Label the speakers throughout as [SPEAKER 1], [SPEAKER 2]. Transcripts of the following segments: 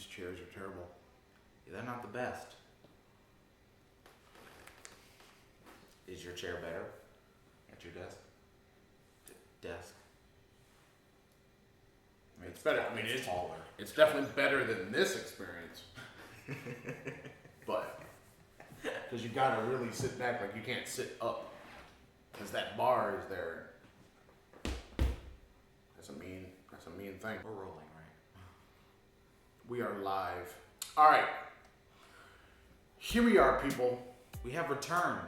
[SPEAKER 1] These chairs are terrible.
[SPEAKER 2] Yeah, they're not the best. Is your chair better at your desk? Desk.
[SPEAKER 1] I mean, it's better. I mean, it's
[SPEAKER 2] taller.
[SPEAKER 1] It's definitely better than this experience. But because you gotta really sit back, like you can't sit up, because that bar is there. That's a mean thing.
[SPEAKER 2] We're rolling, right?
[SPEAKER 1] We are live. All right. Here we are, people.
[SPEAKER 2] We have returned.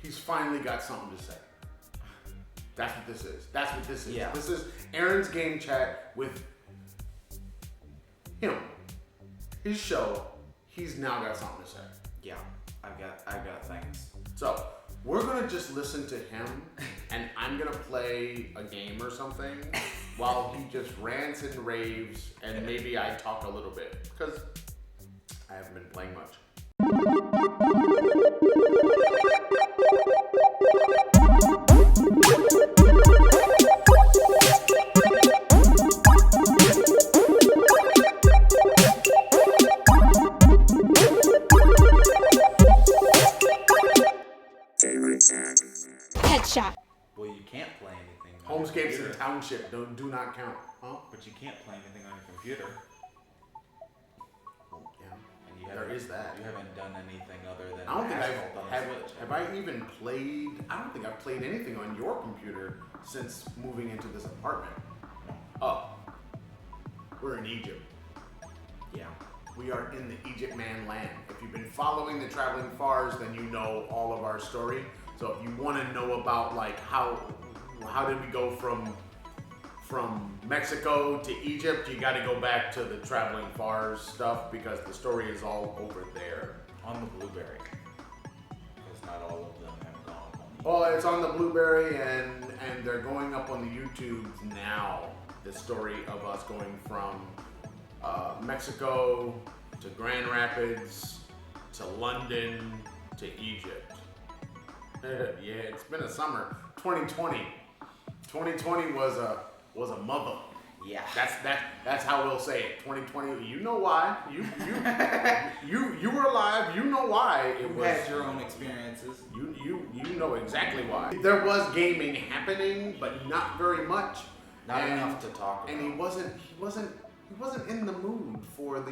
[SPEAKER 1] He's finally got something to say. That's what this is. That's what this is.
[SPEAKER 2] Yeah.
[SPEAKER 1] This is Aaron's game chat with him. His show. He's now got something to say.
[SPEAKER 2] Yeah, I've got things.
[SPEAKER 1] So we're gonna just listen to him, and I'm gonna play a game or something while he just rants and raves, and maybe I talk a little bit because I haven't been playing much.
[SPEAKER 3] Headshot.
[SPEAKER 2] Well, you can't play anything.
[SPEAKER 1] Homescapes and Township do not count, huh?
[SPEAKER 2] But you can't play anything on your computer.
[SPEAKER 1] Oh, yeah.
[SPEAKER 2] And
[SPEAKER 1] There is that.
[SPEAKER 2] You haven't done anything other than
[SPEAKER 1] I don't think
[SPEAKER 2] Asphalt on the Switch.
[SPEAKER 1] have I even played. I don't think I've played anything on your computer since moving into this apartment. Oh, we're in Egypt.
[SPEAKER 2] Yeah.
[SPEAKER 1] We are in the Egypt man land. If you've been following the Traveling Fars, then you know all of our story. So if you want to know about like how did we go from Mexico to Egypt, you got to go back to the Traveling Fars stuff because the story is all over there.
[SPEAKER 2] On the Blueberry. Because not all of them have gone on the
[SPEAKER 1] Well, it's on the Blueberry and they're going up on the YouTubes now. The story of us going from Mexico to Grand Rapids to London to Egypt. Yeah, it's been a summer. 2020. 2020 was a mother.
[SPEAKER 2] Yeah.
[SPEAKER 1] That's how we'll say it. 2020. You know why? You were alive. You know why it
[SPEAKER 2] You
[SPEAKER 1] was.
[SPEAKER 2] had your own experiences.
[SPEAKER 1] You know exactly why. There was gaming happening, but not very much.
[SPEAKER 2] Not enough to talk about.
[SPEAKER 1] And he wasn't in the mood for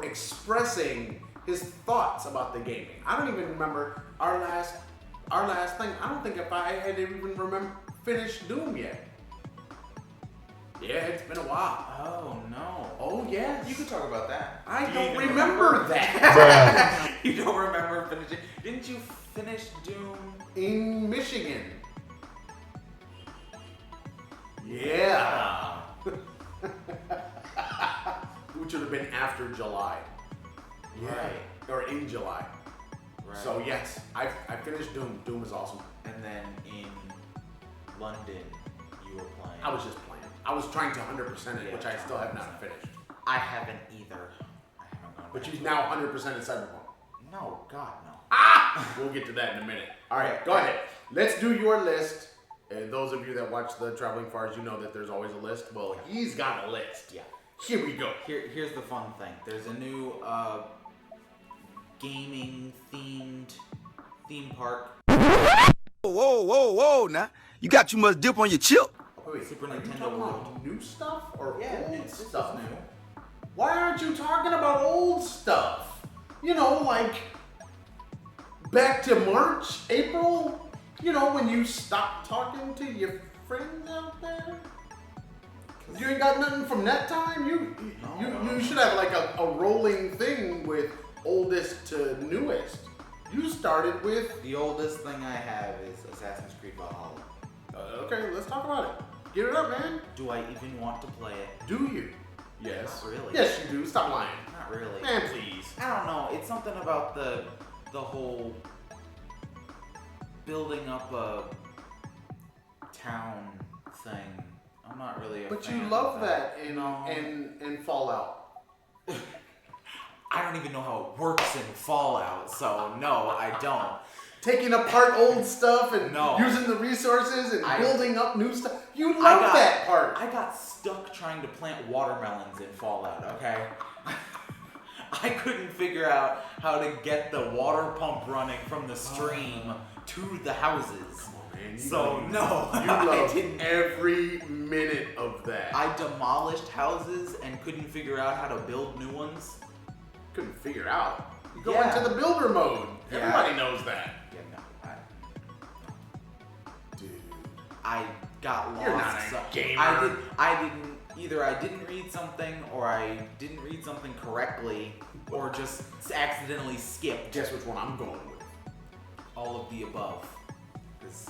[SPEAKER 1] expressing his thoughts about the gaming. I don't even remember our last thing. I don't think if I had even finished Doom yet. Yeah, it's been a while.
[SPEAKER 2] Oh no.
[SPEAKER 1] Oh yes.
[SPEAKER 2] You could talk about that.
[SPEAKER 1] I
[SPEAKER 2] Do you
[SPEAKER 1] don't
[SPEAKER 2] even
[SPEAKER 1] remember that.
[SPEAKER 2] You don't remember finishing? Didn't you finish Doom?
[SPEAKER 1] In Michigan. Yeah. Which would have been after July.
[SPEAKER 2] Right.
[SPEAKER 1] Or in July.
[SPEAKER 2] Right.
[SPEAKER 1] So yes, I finished Doom. Doom is awesome.
[SPEAKER 2] And then in London, you were playing.
[SPEAKER 1] I was just playing. I was trying to 100% it,
[SPEAKER 2] Yeah,
[SPEAKER 1] which I still have not finished.
[SPEAKER 2] I haven't either. I haven't gone
[SPEAKER 1] But
[SPEAKER 2] back
[SPEAKER 1] you've
[SPEAKER 2] to
[SPEAKER 1] now 100% in Cyberpunk.
[SPEAKER 2] No, God, no.
[SPEAKER 1] We'll get to that in a minute. All right, go ahead. Let's do your list. Those of you that watch the Traveling Fars, you know that there's always a list. Well, he's got a list.
[SPEAKER 2] Yeah.
[SPEAKER 1] Here we go.
[SPEAKER 2] Here's the fun thing. There's a new gaming theme park.
[SPEAKER 4] Whoa, now. You got too much dip on your chip.
[SPEAKER 1] Wait,
[SPEAKER 2] Super
[SPEAKER 1] are you
[SPEAKER 2] Nintendo
[SPEAKER 1] talking
[SPEAKER 2] World.
[SPEAKER 1] about new stuff or
[SPEAKER 2] Yeah,
[SPEAKER 1] old
[SPEAKER 2] it's
[SPEAKER 1] stuff?
[SPEAKER 2] new.
[SPEAKER 1] Why aren't you talking about old stuff? You know, like back to March, April. You know, when you stop talking to your friends out there. You ain't got nothing from that time. You should have like a rolling thing with oldest to newest. You started with.
[SPEAKER 2] The oldest thing I have is Assassin's Creed Valhalla.
[SPEAKER 1] Okay, let's talk about it. Get it up, man.
[SPEAKER 2] Do I even want to play it?
[SPEAKER 1] Do you? Yes.
[SPEAKER 2] Not really.
[SPEAKER 1] Yes, you do. Stop lying.
[SPEAKER 2] Not really.
[SPEAKER 1] Man, please.
[SPEAKER 2] I don't know. It's something about the whole building up a town thing. I'm not really a
[SPEAKER 1] But
[SPEAKER 2] fan
[SPEAKER 1] you love
[SPEAKER 2] of
[SPEAKER 1] that
[SPEAKER 2] No.
[SPEAKER 1] in Fallout.
[SPEAKER 2] I don't even know how it works in Fallout, so no, I don't.
[SPEAKER 1] taking apart old stuff and
[SPEAKER 2] No.
[SPEAKER 1] using the resources and building up new stuff. You
[SPEAKER 2] I
[SPEAKER 1] love
[SPEAKER 2] got-
[SPEAKER 1] that part.
[SPEAKER 2] I got stuck trying to plant watermelons in Fallout, okay? I couldn't figure out how to get the water pump running from the stream to the houses.
[SPEAKER 1] Man,
[SPEAKER 2] So, no,
[SPEAKER 1] you
[SPEAKER 2] I
[SPEAKER 1] love
[SPEAKER 2] didn't.
[SPEAKER 1] every minute of that.
[SPEAKER 2] I demolished houses and couldn't figure out how to build new ones.
[SPEAKER 1] couldn't figure out. You go
[SPEAKER 2] Yeah.
[SPEAKER 1] into the builder mode.
[SPEAKER 2] Yeah.
[SPEAKER 1] Everybody knows that.
[SPEAKER 2] Yeah, no,
[SPEAKER 1] Dude.
[SPEAKER 2] I got lost.
[SPEAKER 1] You're not a
[SPEAKER 2] So-
[SPEAKER 1] gamer.
[SPEAKER 2] I didn't read something, or I didn't read something correctly, or just accidentally skipped
[SPEAKER 1] Guess which one I'm going with.
[SPEAKER 2] all of the above. 'Cause,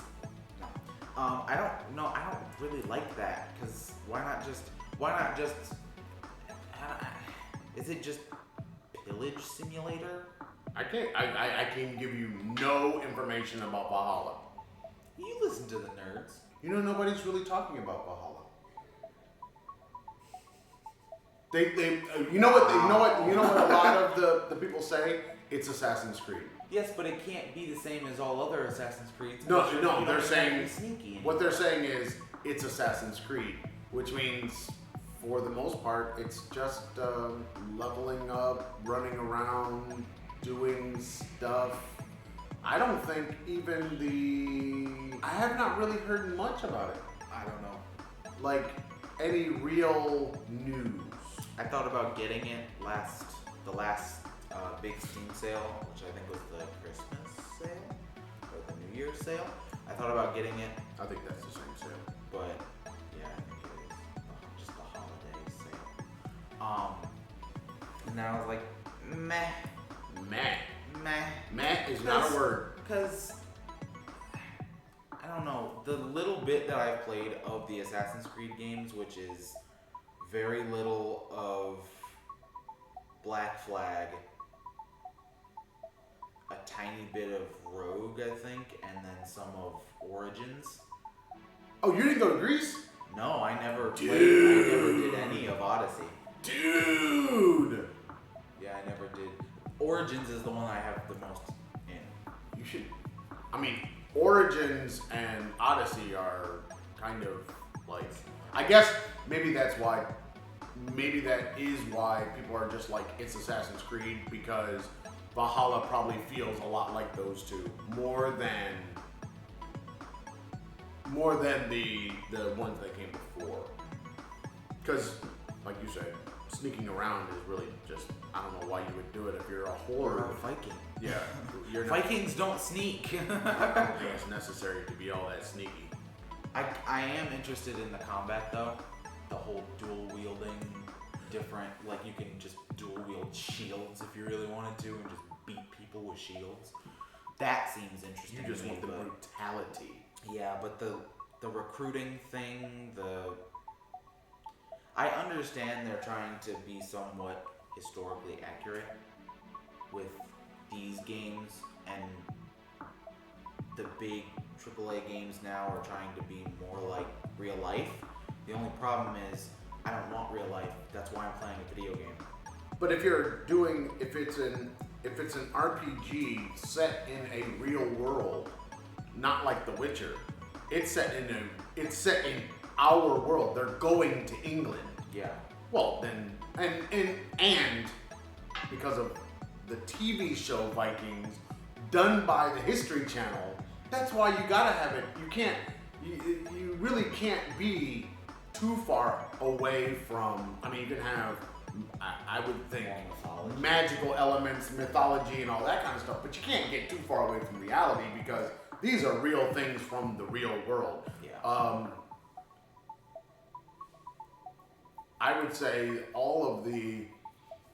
[SPEAKER 2] no. I don't really like that. Cause why not just? Is it just pillage simulator?
[SPEAKER 1] I can give you no information about Valhalla.
[SPEAKER 2] You listen to the nerds.
[SPEAKER 1] You know, nobody's really talking about Valhalla. You know what a lot of the people say? It's Assassin's Creed.
[SPEAKER 2] Yes, but it can't be the same as all other Assassin's Creeds.
[SPEAKER 1] No,
[SPEAKER 2] because you
[SPEAKER 1] no,
[SPEAKER 2] don't
[SPEAKER 1] they're
[SPEAKER 2] have to
[SPEAKER 1] saying
[SPEAKER 2] be sneaky
[SPEAKER 1] what they're saying is it's Assassin's Creed, which means for the most part it's just leveling up, running around, doing stuff. I don't think I have not really heard much about it.
[SPEAKER 2] I don't know.
[SPEAKER 1] Like any real news.
[SPEAKER 2] I thought about getting it the last big Steam sale, which I think was the Christmas sale or the New Year's sale. I thought about getting it,
[SPEAKER 1] I think that's the same sale.
[SPEAKER 2] but yeah, I think it is just the holiday sale. And then I was like, meh,
[SPEAKER 1] Meh. Meh is not a word.
[SPEAKER 2] because I don't know, the little bit that I've played of the Assassin's Creed games, which is very little of Black Flag, a tiny bit of Rogue, I think, and then some of Origins.
[SPEAKER 1] Oh, you didn't go to Greece?
[SPEAKER 2] No, I never played. I never did any of Odyssey.
[SPEAKER 1] Dude!
[SPEAKER 2] Yeah, I never did. Origins is the one I have the most in.
[SPEAKER 1] You should. I mean, Origins and Odyssey are kind of like. I guess maybe that's why. Maybe that is why people are just like, it's Assassin's Creed, because Valhalla probably feels a lot like those two. More than the ones that came before. Because, like you said, sneaking around is really just, I don't know why you would do it if you're a
[SPEAKER 2] Or
[SPEAKER 1] horde.
[SPEAKER 2] a Viking.
[SPEAKER 1] Yeah, you're not.
[SPEAKER 2] Vikings don't sneak.
[SPEAKER 1] I don't think it's necessary to be all that sneaky.
[SPEAKER 2] I am interested in the combat though. The whole dual wielding, different, like you can just dual wield shields if you really wanted to and just beat people with shields. That seems interesting.
[SPEAKER 1] You just
[SPEAKER 2] to me,
[SPEAKER 1] want the
[SPEAKER 2] but-
[SPEAKER 1] brutality.
[SPEAKER 2] Yeah, but the recruiting thing, I understand they're trying to be somewhat historically accurate with these games, and the big AAA games now are trying to be more like real life. The only problem is I don't want real life. That's why I'm playing a video game.
[SPEAKER 1] But if it's an RPG set in a real world, not like The Witcher, it's set in our world. They're going to England.
[SPEAKER 2] Yeah.
[SPEAKER 1] Well, then, and because of the TV show Vikings, done by the History Channel, that's why you gotta have it. You really can't be too far away from. I mean, you can have, I would think,
[SPEAKER 2] Mythology.
[SPEAKER 1] magical elements, mythology, and all that kind of stuff, but you can't get too far away from reality because these are real things from the real world.
[SPEAKER 2] Yeah.
[SPEAKER 1] I would say all of the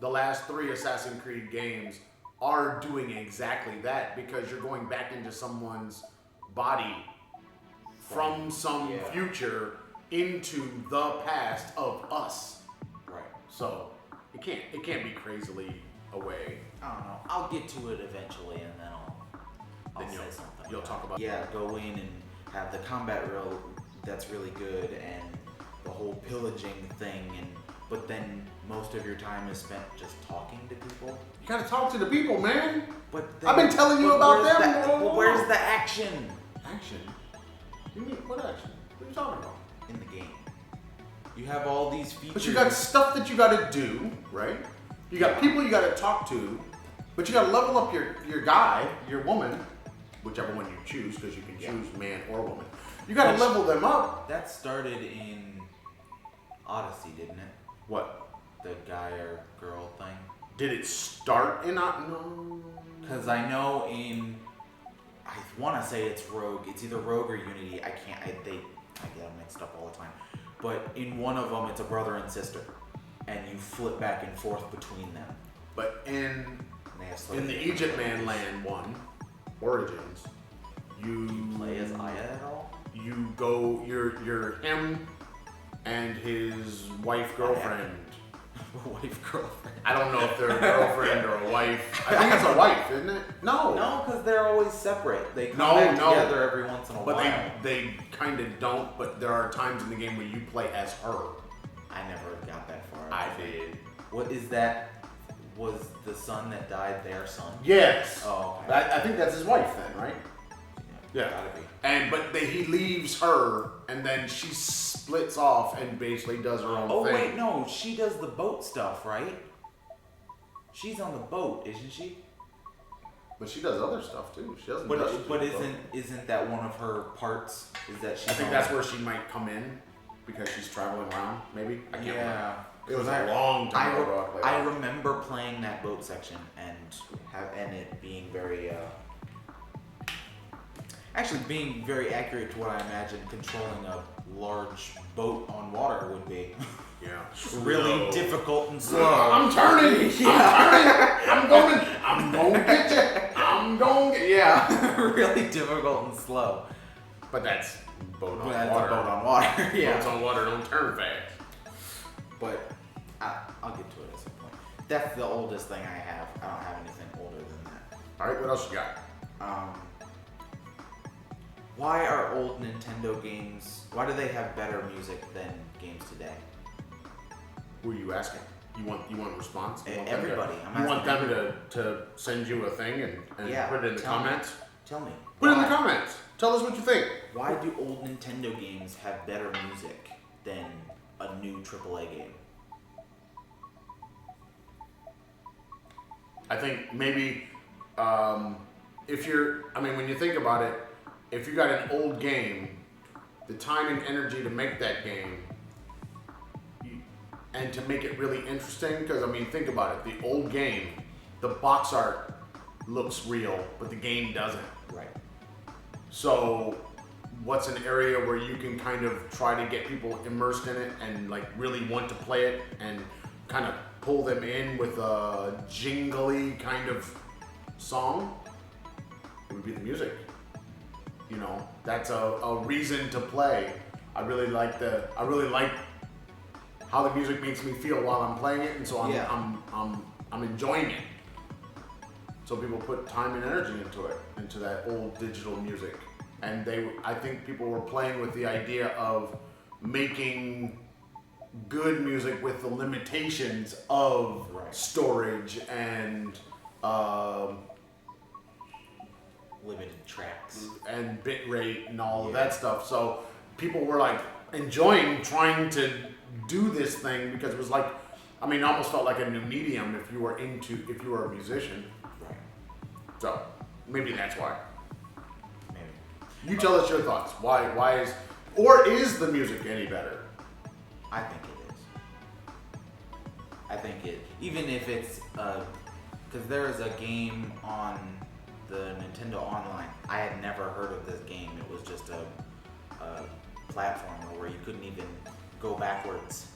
[SPEAKER 1] last 3 Assassin's Creed games are doing exactly that, because you're going back into someone's body from some
[SPEAKER 2] Yeah.
[SPEAKER 1] future into the past of us.
[SPEAKER 2] Right.
[SPEAKER 1] So it can't be crazily away.
[SPEAKER 2] I don't know. I'll get to it eventually, and then I'll
[SPEAKER 1] Then
[SPEAKER 2] say
[SPEAKER 1] you'll-
[SPEAKER 2] something.
[SPEAKER 1] you'll talk about it.
[SPEAKER 2] Yeah, go in and have the combat that's really good, and the whole pillaging thing, and but then most of your time is spent just talking to people.
[SPEAKER 1] You gotta talk to the people, man.
[SPEAKER 2] But
[SPEAKER 1] I've been telling you about them all
[SPEAKER 2] But
[SPEAKER 1] along.
[SPEAKER 2] where's the action?
[SPEAKER 1] Action? You mean, what action? What are you talking about?
[SPEAKER 2] In the game. You have all these features.
[SPEAKER 1] But you got stuff that you gotta do, right? You got people you gotta talk to, but you gotta level up your guy, your woman, whichever one you choose, because you can choose man or woman. You gotta level them up.
[SPEAKER 2] That started in Odyssey, didn't it?
[SPEAKER 1] What?
[SPEAKER 2] The guy or girl thing?
[SPEAKER 1] Did it start in no?
[SPEAKER 2] Because I know I want to say it's Rogue. It's either Rogue or Unity. I get them mixed up all the time. But in one of them, it's a brother and sister, and you flip back and forth between them.
[SPEAKER 1] But in the Egypt Man Land one, Origins, you
[SPEAKER 2] play as Aya at all?
[SPEAKER 1] You go, you're him and his wife girlfriend.
[SPEAKER 2] Wife girlfriend.
[SPEAKER 1] I don't know if they're a girlfriend or a wife. I think it's a wife, isn't it? No,
[SPEAKER 2] because they're always separate. They come back together every once in a while.
[SPEAKER 1] But they kind of don't. But there are times in the game where you play as her.
[SPEAKER 2] I never got that far.
[SPEAKER 1] I did.
[SPEAKER 2] What is that? Was the son that died their son?
[SPEAKER 1] Yes.
[SPEAKER 2] Oh, okay.
[SPEAKER 1] I think that's his wife then, right? Yeah.
[SPEAKER 2] Gotta be.
[SPEAKER 1] But he leaves her, and then she splits off and basically does her own thing.
[SPEAKER 2] Oh wait, no, she does the boat stuff, right? She's on the boat, isn't she?
[SPEAKER 1] But she does other stuff too. She doesn't.
[SPEAKER 2] But isn't that one of her parts? Is that she?
[SPEAKER 1] I think that's where she might come in because she's traveling around. Maybe I can't remember. It was a long time ago.
[SPEAKER 2] I remember playing that boat section and it being very. Actually, being very accurate to what I imagine controlling a large boat on water would be.
[SPEAKER 1] Yeah.
[SPEAKER 2] Really difficult and slow.
[SPEAKER 1] I'm turning. Yeah. I'm turning. I'm going to get you. I'm going to get you.
[SPEAKER 2] Yeah. Really difficult and slow.
[SPEAKER 1] But that's boat on
[SPEAKER 2] That's
[SPEAKER 1] water.
[SPEAKER 2] a boat on water. Yeah.
[SPEAKER 1] Boats on water don't turn fast.
[SPEAKER 2] But I'll get to it at some point. That's the oldest thing I have. I don't have anything older than that.
[SPEAKER 1] All right. What else you got?
[SPEAKER 2] Why are old Nintendo games? Why do they have better music than games today?
[SPEAKER 1] Who are you asking? You want a response?
[SPEAKER 2] Everybody.
[SPEAKER 1] You want them to send you a thing and put it in the comments?
[SPEAKER 2] Tell me.
[SPEAKER 1] Put it in the comments. Tell us what you think.
[SPEAKER 2] Why do old Nintendo games have better music than a new AAA game?
[SPEAKER 1] I think maybe when you think about it, if you got an old game, the time and energy to make that game and to make it really interesting, because think about it, the old game, the box art looks real, but the game doesn't.
[SPEAKER 2] Right.
[SPEAKER 1] So what's an area where you can kind of try to get people immersed in it and like really want to play it and kind of pull them in with a jingly kind of song? It would be the music. That's a reason to play. I really like how the music makes me feel while I'm playing it, and so I'm enjoying it. So people put time and energy into that old digital music, and I think people were playing with the idea of making good music with the limitations of storage and
[SPEAKER 2] limited tracks
[SPEAKER 1] and bit rate and all of that stuff. So people were like enjoying trying to do this thing because it was like, almost felt like a new medium if you were a musician.
[SPEAKER 2] Right.
[SPEAKER 1] So maybe that's why.
[SPEAKER 2] Maybe.
[SPEAKER 1] You tell us your thoughts. Why is the music any better?
[SPEAKER 2] I think it is. I think it, even if it's, because there is a game on the Nintendo Online. I had never heard of this game. It was just a platformer where you couldn't even go backwards.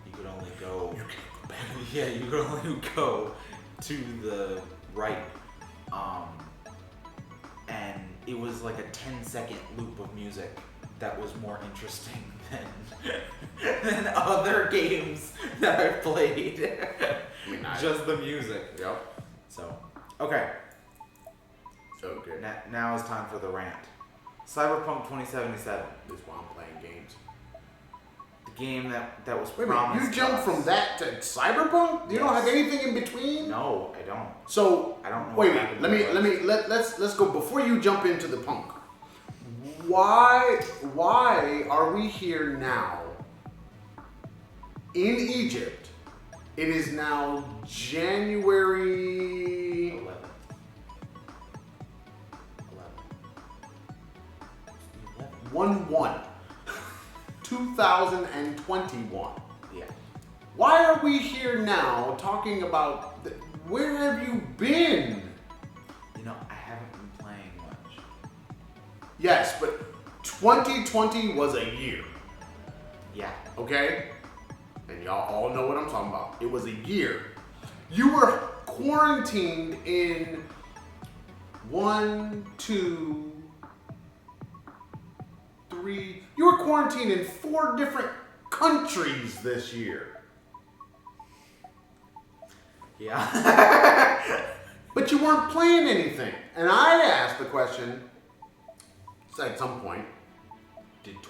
[SPEAKER 2] You could only go.
[SPEAKER 1] You can't go back.
[SPEAKER 2] Yeah, you could only go to the right. And it was like a 10-second loop of music that was more interesting than other games that I've played. Just the music.
[SPEAKER 1] Yep.
[SPEAKER 2] So, okay.
[SPEAKER 1] So good.
[SPEAKER 2] Now it's time for the rant. Cyberpunk 2077.
[SPEAKER 1] This is why I'm playing games.
[SPEAKER 2] The game that was
[SPEAKER 1] Wait a minute,
[SPEAKER 2] promised.
[SPEAKER 1] you jumped from that to Cyberpunk? You don't have anything in between?
[SPEAKER 2] No, I don't.
[SPEAKER 1] So
[SPEAKER 2] I don't know.
[SPEAKER 1] wait,
[SPEAKER 2] what happened
[SPEAKER 1] let
[SPEAKER 2] to
[SPEAKER 1] me let's go before you jump into the punk. Why are we here now in Egypt? It is now January
[SPEAKER 2] 11th.
[SPEAKER 1] 1/1, 2021.
[SPEAKER 2] Yeah.
[SPEAKER 1] Why are we here now talking about where have you been?
[SPEAKER 2] You know, I haven't been playing much.
[SPEAKER 1] Yes, but 2020 was a year,
[SPEAKER 2] Yeah.
[SPEAKER 1] okay? And y'all all know what I'm talking about. It was a year. You were quarantined in 1, 2, 3. You were quarantined in 4 different countries this year.
[SPEAKER 2] Yeah.
[SPEAKER 1] But you weren't playing anything. And I asked the question at some point, did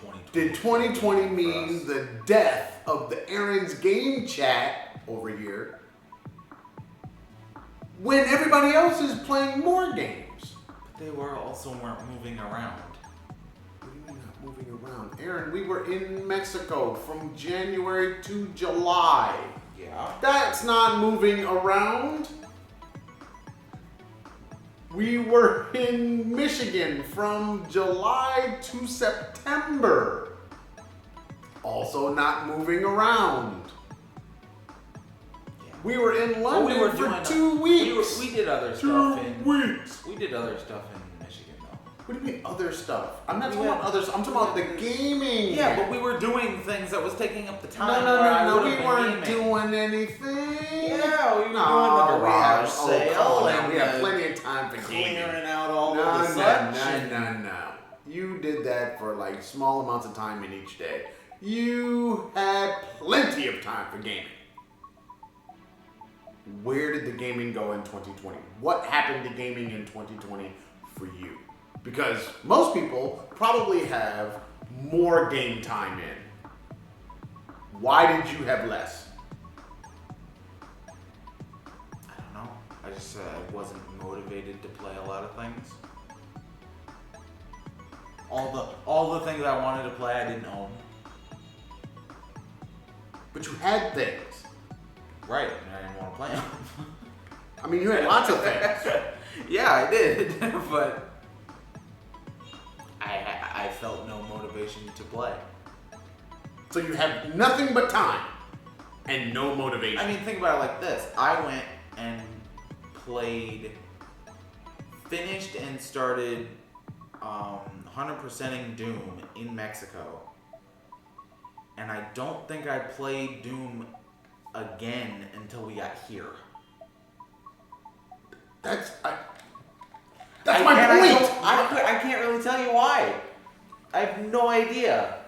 [SPEAKER 1] 2020 mean the death of the Aaron's Game Chat over here when everybody else is playing more games?
[SPEAKER 2] But they weren't moving around.
[SPEAKER 1] What do you mean not moving around? Aaron, we were in Mexico from January to July.
[SPEAKER 2] Yeah.
[SPEAKER 1] That's not moving around. We were in Michigan from July to September. Also not moving around.
[SPEAKER 2] Yeah.
[SPEAKER 1] We were in London for
[SPEAKER 2] doing
[SPEAKER 1] 2 weeks.
[SPEAKER 2] We did other
[SPEAKER 1] 2
[SPEAKER 2] stuff in.
[SPEAKER 1] weeks.
[SPEAKER 2] We did other stuff in Michigan though.
[SPEAKER 1] What do you mean other stuff? I'm not
[SPEAKER 2] We
[SPEAKER 1] talking
[SPEAKER 2] had-
[SPEAKER 1] about others. I'm talking about the gaming.
[SPEAKER 2] Yeah, but we were doing things that was taking up the time.
[SPEAKER 1] No,
[SPEAKER 2] where I
[SPEAKER 1] we
[SPEAKER 2] would've been
[SPEAKER 1] weren't
[SPEAKER 2] gaming.
[SPEAKER 1] doing anything.
[SPEAKER 2] Yeah, we were
[SPEAKER 1] No,
[SPEAKER 2] doing the garage
[SPEAKER 1] oh,
[SPEAKER 2] sale
[SPEAKER 1] come on,
[SPEAKER 2] and
[SPEAKER 1] we have
[SPEAKER 2] the
[SPEAKER 1] plenty of time for gaming.
[SPEAKER 2] clearing out all
[SPEAKER 1] No,
[SPEAKER 2] of the such.
[SPEAKER 1] no. You did that for like small amounts of time in each day. You had plenty of time for gaming. Where did the gaming go in 2020? What happened to gaming in 2020 for you? Because most people probably have more game time in. Why did you have less?
[SPEAKER 2] I don't know. I just I wasn't motivated to play a lot of things. All the things I wanted to play, I didn't own.
[SPEAKER 1] But you had things.
[SPEAKER 2] Right, and I didn't want to play them.
[SPEAKER 1] I mean, you had lots of things.
[SPEAKER 2] Yeah, I did, but I felt no motivation to play.
[SPEAKER 1] So you have nothing but time and no motivation.
[SPEAKER 2] I mean, think about it like this. I went and finished and started 100%ing Doom in Mexico. And I don't think I played Doom again until we got here.
[SPEAKER 1] That's my
[SPEAKER 2] And
[SPEAKER 1] point.
[SPEAKER 2] I can't really tell you why. I have no idea.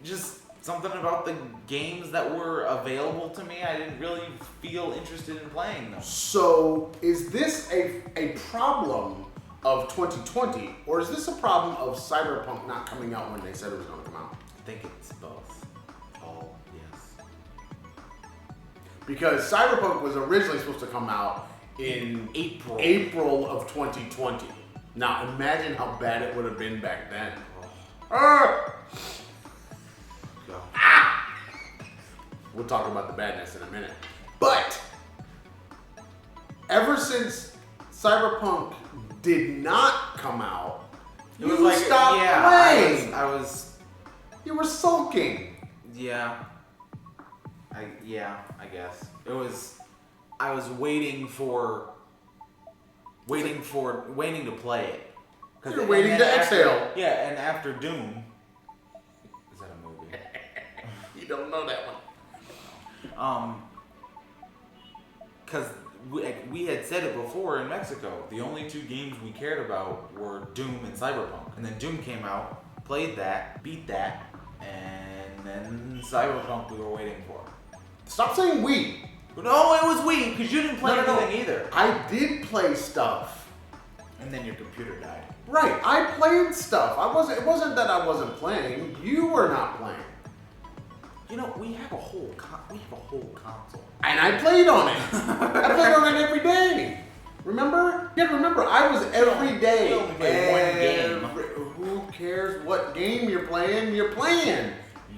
[SPEAKER 2] Just something about the games that were available to me, I didn't really feel interested in playing them.
[SPEAKER 1] So is this a problem of 2020, or is this a problem of Cyberpunk not coming out when they said it was going to come out?
[SPEAKER 2] I think it's both. Oh, yes.
[SPEAKER 1] Because Cyberpunk was originally supposed to come out in April of 2020. Now imagine how bad it would have been back then. Ah! We'll talk about the badness in a minute. But ever since Cyberpunk did not come out,
[SPEAKER 2] It
[SPEAKER 1] you
[SPEAKER 2] was like,
[SPEAKER 1] stopped
[SPEAKER 2] yeah,
[SPEAKER 1] playing.
[SPEAKER 2] I was
[SPEAKER 1] You were sulking.
[SPEAKER 2] yeah. I guess. I was waiting to play it.
[SPEAKER 1] You're waiting to exhale.
[SPEAKER 2] Yeah, and after Doom. Is that a movie?
[SPEAKER 1] You don't know that one.
[SPEAKER 2] Because we had said it before in Mexico. The only 2 games we cared about were Doom and Cyberpunk. And then Doom came out, played that, beat that, and then Cyberpunk we were waiting for.
[SPEAKER 1] Stop saying we.
[SPEAKER 2] No, it was we, because you didn't play anything either.
[SPEAKER 1] I did play stuff.
[SPEAKER 2] And then your computer died.
[SPEAKER 1] Right, I played stuff. It wasn't that I wasn't playing. You were not playing.
[SPEAKER 2] You know, we have a whole console.
[SPEAKER 1] And I played on it. I played on it every day. Remember? Yeah, remember, I was every day.
[SPEAKER 2] We only played one game.
[SPEAKER 1] Who cares what game you're playing? You're playing.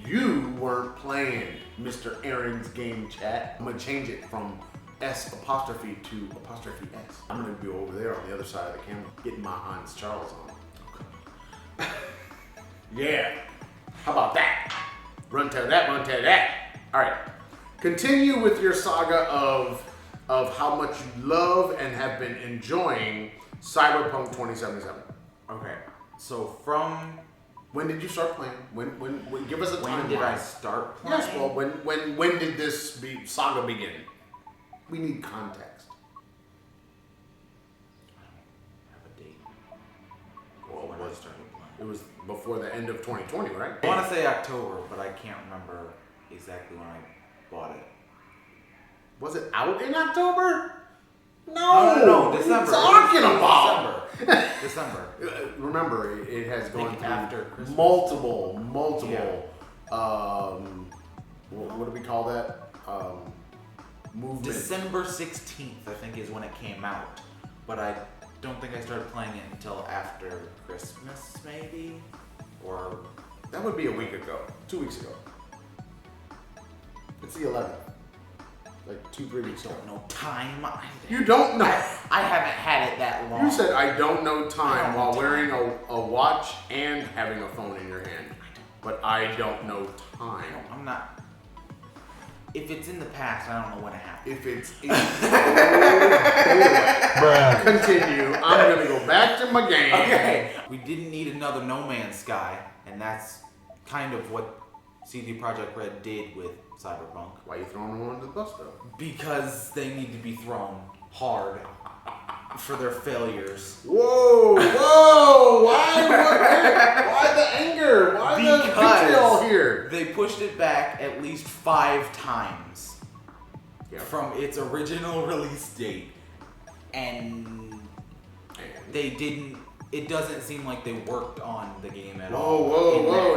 [SPEAKER 1] You weren't playing, Mr. Aaron's game chat. I'm gonna change it from S' to apostrophe S. I'm gonna be over there on the other side of the camera, getting my Hans Charles on. Yeah. How about that? Run to that, run to that. All right. Continue with your saga of how much you love and have been enjoying Cyberpunk 2077.
[SPEAKER 2] Okay, so from
[SPEAKER 1] When did you start playing? When give us a timeline.
[SPEAKER 2] when did I start playing?
[SPEAKER 1] Yes, well, when did this saga begin? We need context.
[SPEAKER 2] I don't have a date.
[SPEAKER 1] Well,
[SPEAKER 2] When I started playing.
[SPEAKER 1] it was before the end of 2020, right?
[SPEAKER 2] I want to say October, but I can't remember exactly when I bought it.
[SPEAKER 1] Was it out in October?
[SPEAKER 2] No,
[SPEAKER 1] What
[SPEAKER 2] December.
[SPEAKER 1] are you talking about?
[SPEAKER 2] December.
[SPEAKER 1] Remember, it has gone
[SPEAKER 2] think
[SPEAKER 1] through
[SPEAKER 2] after Christmas.
[SPEAKER 1] multiple.
[SPEAKER 2] Yeah.
[SPEAKER 1] What do we call that? Movement.
[SPEAKER 2] December 16th, I think, is when it came out. But I don't think I started playing it until after Christmas, maybe? Or
[SPEAKER 1] That would be a week ago, 2 weeks ago. It's the 11th. Like 2-3 weeks ago.
[SPEAKER 2] don't know time.
[SPEAKER 1] You don't know.
[SPEAKER 2] I haven't had it that long.
[SPEAKER 1] You said I don't know time
[SPEAKER 2] I don't
[SPEAKER 1] while
[SPEAKER 2] know
[SPEAKER 1] wearing a watch and having a phone in your hand. But I don't know time.
[SPEAKER 2] I'm not. If it's in the past, I don't know when it happened.
[SPEAKER 1] If it's in Continue. I'm gonna go back to my game.
[SPEAKER 2] Okay. We didn't need another No Man's Sky, and that's kind of what CD Projekt Red did with Cyberpunk.
[SPEAKER 1] Why are you throwing them under the bus though?
[SPEAKER 2] Because they need to be thrown hard for their failures.
[SPEAKER 1] Whoa! Why the anger? Why the vitriol here?
[SPEAKER 2] They pushed it back at least 5 times
[SPEAKER 1] Yeah.
[SPEAKER 2] from its original release date, and they didn't. It doesn't seem like they worked on the game at all.
[SPEAKER 1] Whoa!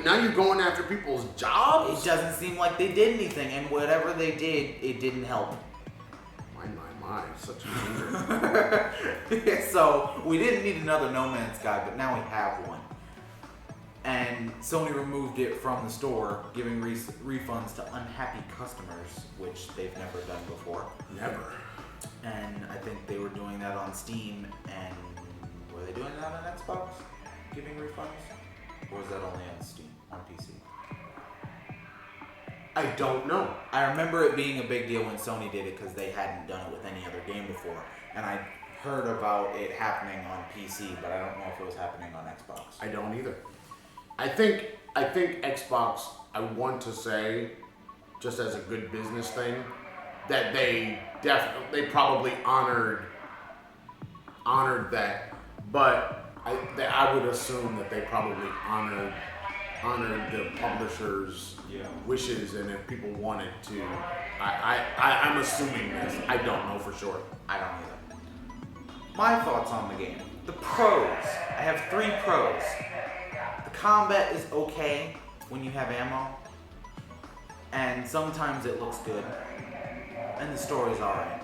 [SPEAKER 1] Now you going after people's jobs?
[SPEAKER 2] It doesn't seem like they did anything, and whatever they did, it didn't help.
[SPEAKER 1] My, such an anger.
[SPEAKER 2] So we didn't need another No Man's Sky, but now we have one. And Sony removed it from the store, giving refunds to unhappy customers, which they've never done before.
[SPEAKER 1] Never.
[SPEAKER 2] And I think they were doing that on Steam, and were they doing that on Xbox? Giving refunds? Or was that only on Steam, on PC?
[SPEAKER 1] I don't know.
[SPEAKER 2] I remember it being a big deal when Sony did it because they hadn't done it with any other game before. And I heard about it happening on PC, but I don't know if it was happening on Xbox.
[SPEAKER 1] I don't either. I think Xbox, I want to say, just as a good business thing, that they probably honored that, but I would assume that they probably honored the publisher's wishes, and if people wanted to, I'm assuming this. I don't know for sure.
[SPEAKER 2] I don't either. My thoughts on the game. The pros. I have 3 pros. The combat is okay when you have ammo, and sometimes it looks good, and the story's alright.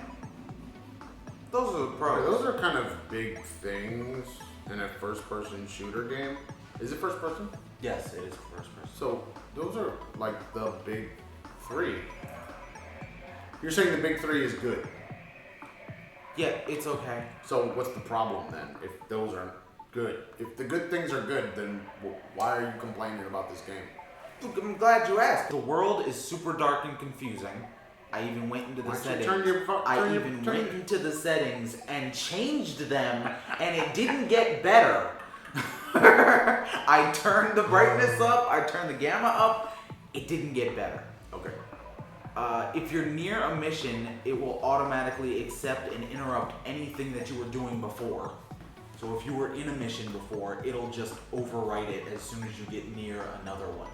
[SPEAKER 2] Those are the pros.
[SPEAKER 1] Those are kind of big things in a first-person shooter game. Is it first person?
[SPEAKER 2] Yes, it is first person.
[SPEAKER 1] So those are like the big 3. You're saying the big 3 is good.
[SPEAKER 2] Yeah, it's okay.
[SPEAKER 1] So what's the problem then? If those aren't good, if the good things are good, then why are you complaining about this game?
[SPEAKER 2] Look, I'm glad you asked. The world is super dark and confusing. I even went into the settings. Went into the settings and changed them, and it didn't get better. I turned the brightness up. I turned the gamma up. It didn't get better.
[SPEAKER 1] Okay.
[SPEAKER 2] If you're near a mission, it will automatically accept and interrupt anything that you were doing before. So if you were in a mission before, it'll just overwrite it as soon as you get near another one.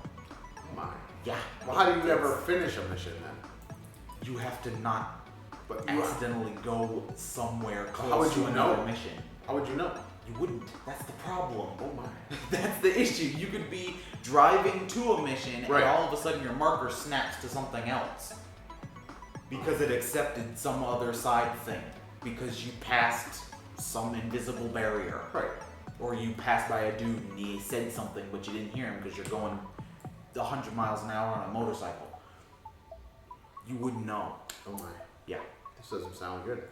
[SPEAKER 1] Oh my.
[SPEAKER 2] Yeah.
[SPEAKER 1] Well, how do you ever finish a mission then?
[SPEAKER 2] You have to not
[SPEAKER 1] But
[SPEAKER 2] accidentally go somewhere
[SPEAKER 1] How
[SPEAKER 2] close
[SPEAKER 1] would you
[SPEAKER 2] to another
[SPEAKER 1] know?
[SPEAKER 2] mission.
[SPEAKER 1] How would you know?
[SPEAKER 2] You wouldn't. That's the problem.
[SPEAKER 1] Oh my.
[SPEAKER 2] That's the issue. You could be driving to a mission
[SPEAKER 1] Right.
[SPEAKER 2] and all of a sudden your marker snaps to something else. Because it accepted some other side thing. Because you passed some invisible barrier.
[SPEAKER 1] Right.
[SPEAKER 2] Or you passed by a dude and he said something but you didn't hear him because you're going 100 miles an hour on a motorcycle. You wouldn't know.
[SPEAKER 1] Oh my.
[SPEAKER 2] Yeah.
[SPEAKER 1] This doesn't sound good.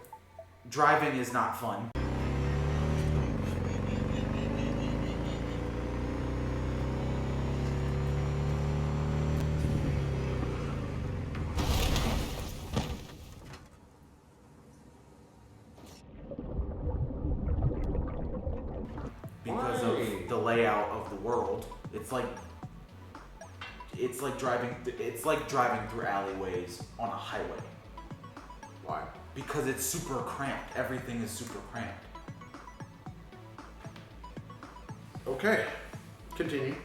[SPEAKER 2] Driving is not fun. Because
[SPEAKER 1] Why?
[SPEAKER 2] of the layout of the world. It's like driving through alleyways on a highway.
[SPEAKER 1] Why?
[SPEAKER 2] Because it's super cramped. Everything is super cramped.
[SPEAKER 1] Okay. Continue.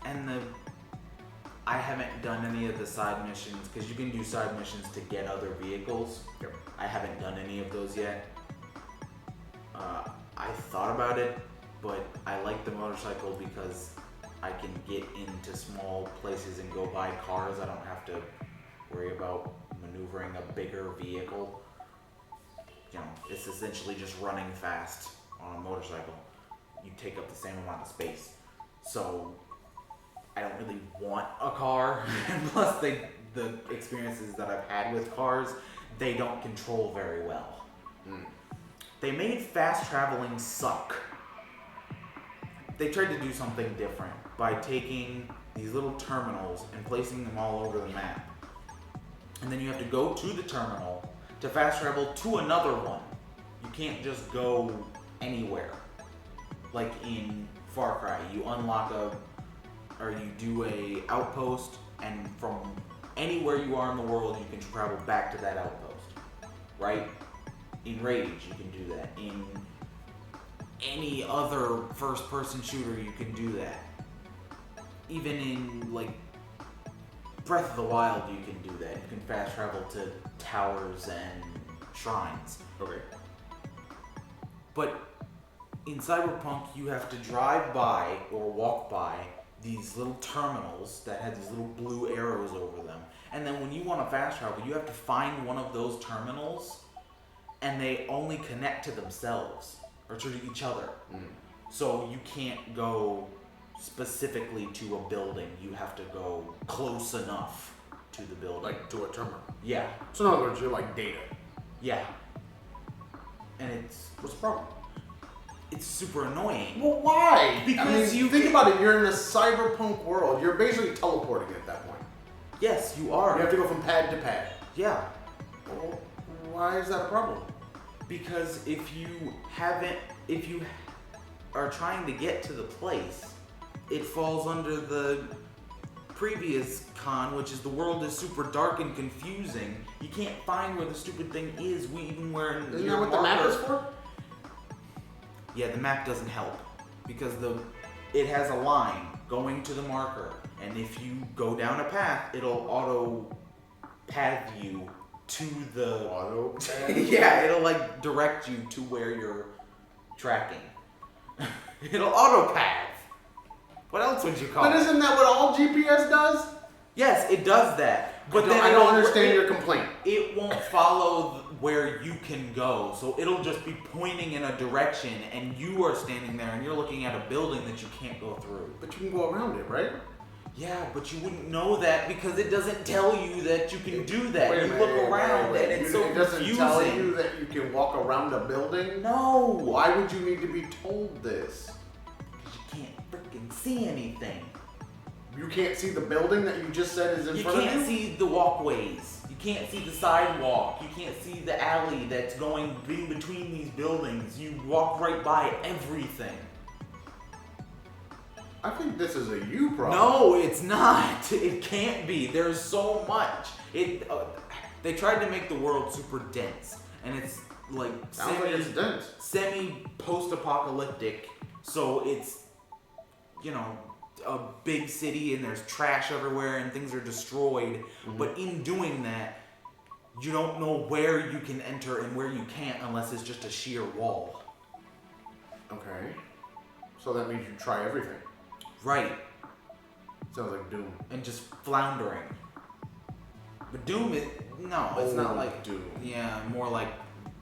[SPEAKER 2] And I haven't done any of the side missions because you can do side missions to get other vehicles.
[SPEAKER 1] Yep.
[SPEAKER 2] I haven't done any of those yet. I thought about it, but I like the motorcycle because I can get into small places and go buy cars. I don't have to worry about maneuvering a bigger vehicle. You know, it's essentially just running fast on a motorcycle. You take up the same amount of space. So I don't really want a car. And plus the experiences that I've had with cars, they don't control very well. They made fast traveling suck. They tried to do something different by taking these little terminals and placing them all over the map. And then you have to go to the terminal to fast travel to another one. You can't just go anywhere. Like in Far Cry, you unlock you do a outpost, and from anywhere you are in the world, you can travel back to that outpost, right? In Rage, you can do that. In any other first-person shooter, you can do that. Even in, like, Breath of the Wild, you can do that. You can fast travel to towers and shrines.
[SPEAKER 1] Okay.
[SPEAKER 2] But in Cyberpunk, you have to drive by or walk by these little terminals that have these little blue arrows over them. And then when you want to fast travel, you have to find one of those terminals, and they only connect to themselves or to each other. So you can't go specifically to a building. You have to go close enough to the building.
[SPEAKER 1] Like to a terminal.
[SPEAKER 2] Yeah.
[SPEAKER 1] So in other words, you're like data.
[SPEAKER 2] Yeah. And
[SPEAKER 1] What's the problem?
[SPEAKER 2] it's super annoying.
[SPEAKER 1] Well, why?
[SPEAKER 2] Because you
[SPEAKER 1] think
[SPEAKER 2] can-
[SPEAKER 1] about it. You're in a cyberpunk world. You're basically teleporting at that point.
[SPEAKER 2] Yes, you are.
[SPEAKER 1] You have to go from pad to pad.
[SPEAKER 2] Yeah.
[SPEAKER 1] Well, why is that a problem?
[SPEAKER 2] Because if you are trying to get to the place, it falls under the previous con, which is the world is super dark and confusing. You can't find where the stupid thing is. Isn't
[SPEAKER 1] that what the map is for?
[SPEAKER 2] Yeah, the map doesn't help because it has a line going to the marker, and if you go down a path, it'll auto path you to the
[SPEAKER 1] Auto.
[SPEAKER 2] yeah, it'll like direct you to where you're tracking. It'll auto path. What else would you call
[SPEAKER 1] But
[SPEAKER 2] it?
[SPEAKER 1] isn't that what all GPS does?
[SPEAKER 2] Yes, it does that. But then
[SPEAKER 1] I don't understand your complaint.
[SPEAKER 2] It won't follow where you can go, so it'll just be pointing in a direction, and you are standing there, and you're looking at a building that you can't go through.
[SPEAKER 1] But you can go around it, right?
[SPEAKER 2] Yeah, but you wouldn't know that because it doesn't tell you that you can do that.
[SPEAKER 1] Wait a
[SPEAKER 2] You
[SPEAKER 1] minute,
[SPEAKER 2] look around,
[SPEAKER 1] wait.
[SPEAKER 2] and it's so
[SPEAKER 1] It doesn't
[SPEAKER 2] confusing.
[SPEAKER 1] tell you that you can walk around a building?
[SPEAKER 2] No.
[SPEAKER 1] Why would you need to be told this?
[SPEAKER 2] Because you can't freaking see anything.
[SPEAKER 1] You can't see the building that you just said is in
[SPEAKER 2] You
[SPEAKER 1] front of you?
[SPEAKER 2] can't see the walkways. You can't see the sidewalk. You can't see the alley that's going in between these buildings. You walk right by everything.
[SPEAKER 1] I think this is a you problem.
[SPEAKER 2] No, it's not. It can't be. There's so much. They tried to make the world super dense, and it's like
[SPEAKER 1] Sounds like it's dense.
[SPEAKER 2] semi post-apocalyptic. So it's, a big city, and there's trash everywhere, and things are destroyed.
[SPEAKER 1] Mm-hmm.
[SPEAKER 2] But in doing that, you don't know where you can enter and where you can't unless it's just a sheer wall.
[SPEAKER 1] Okay. So that means you try everything.
[SPEAKER 2] Right.
[SPEAKER 1] Sounds like Doom.
[SPEAKER 2] And just floundering. But Doom is... No, it's not like...
[SPEAKER 1] Doom.
[SPEAKER 2] Yeah, more like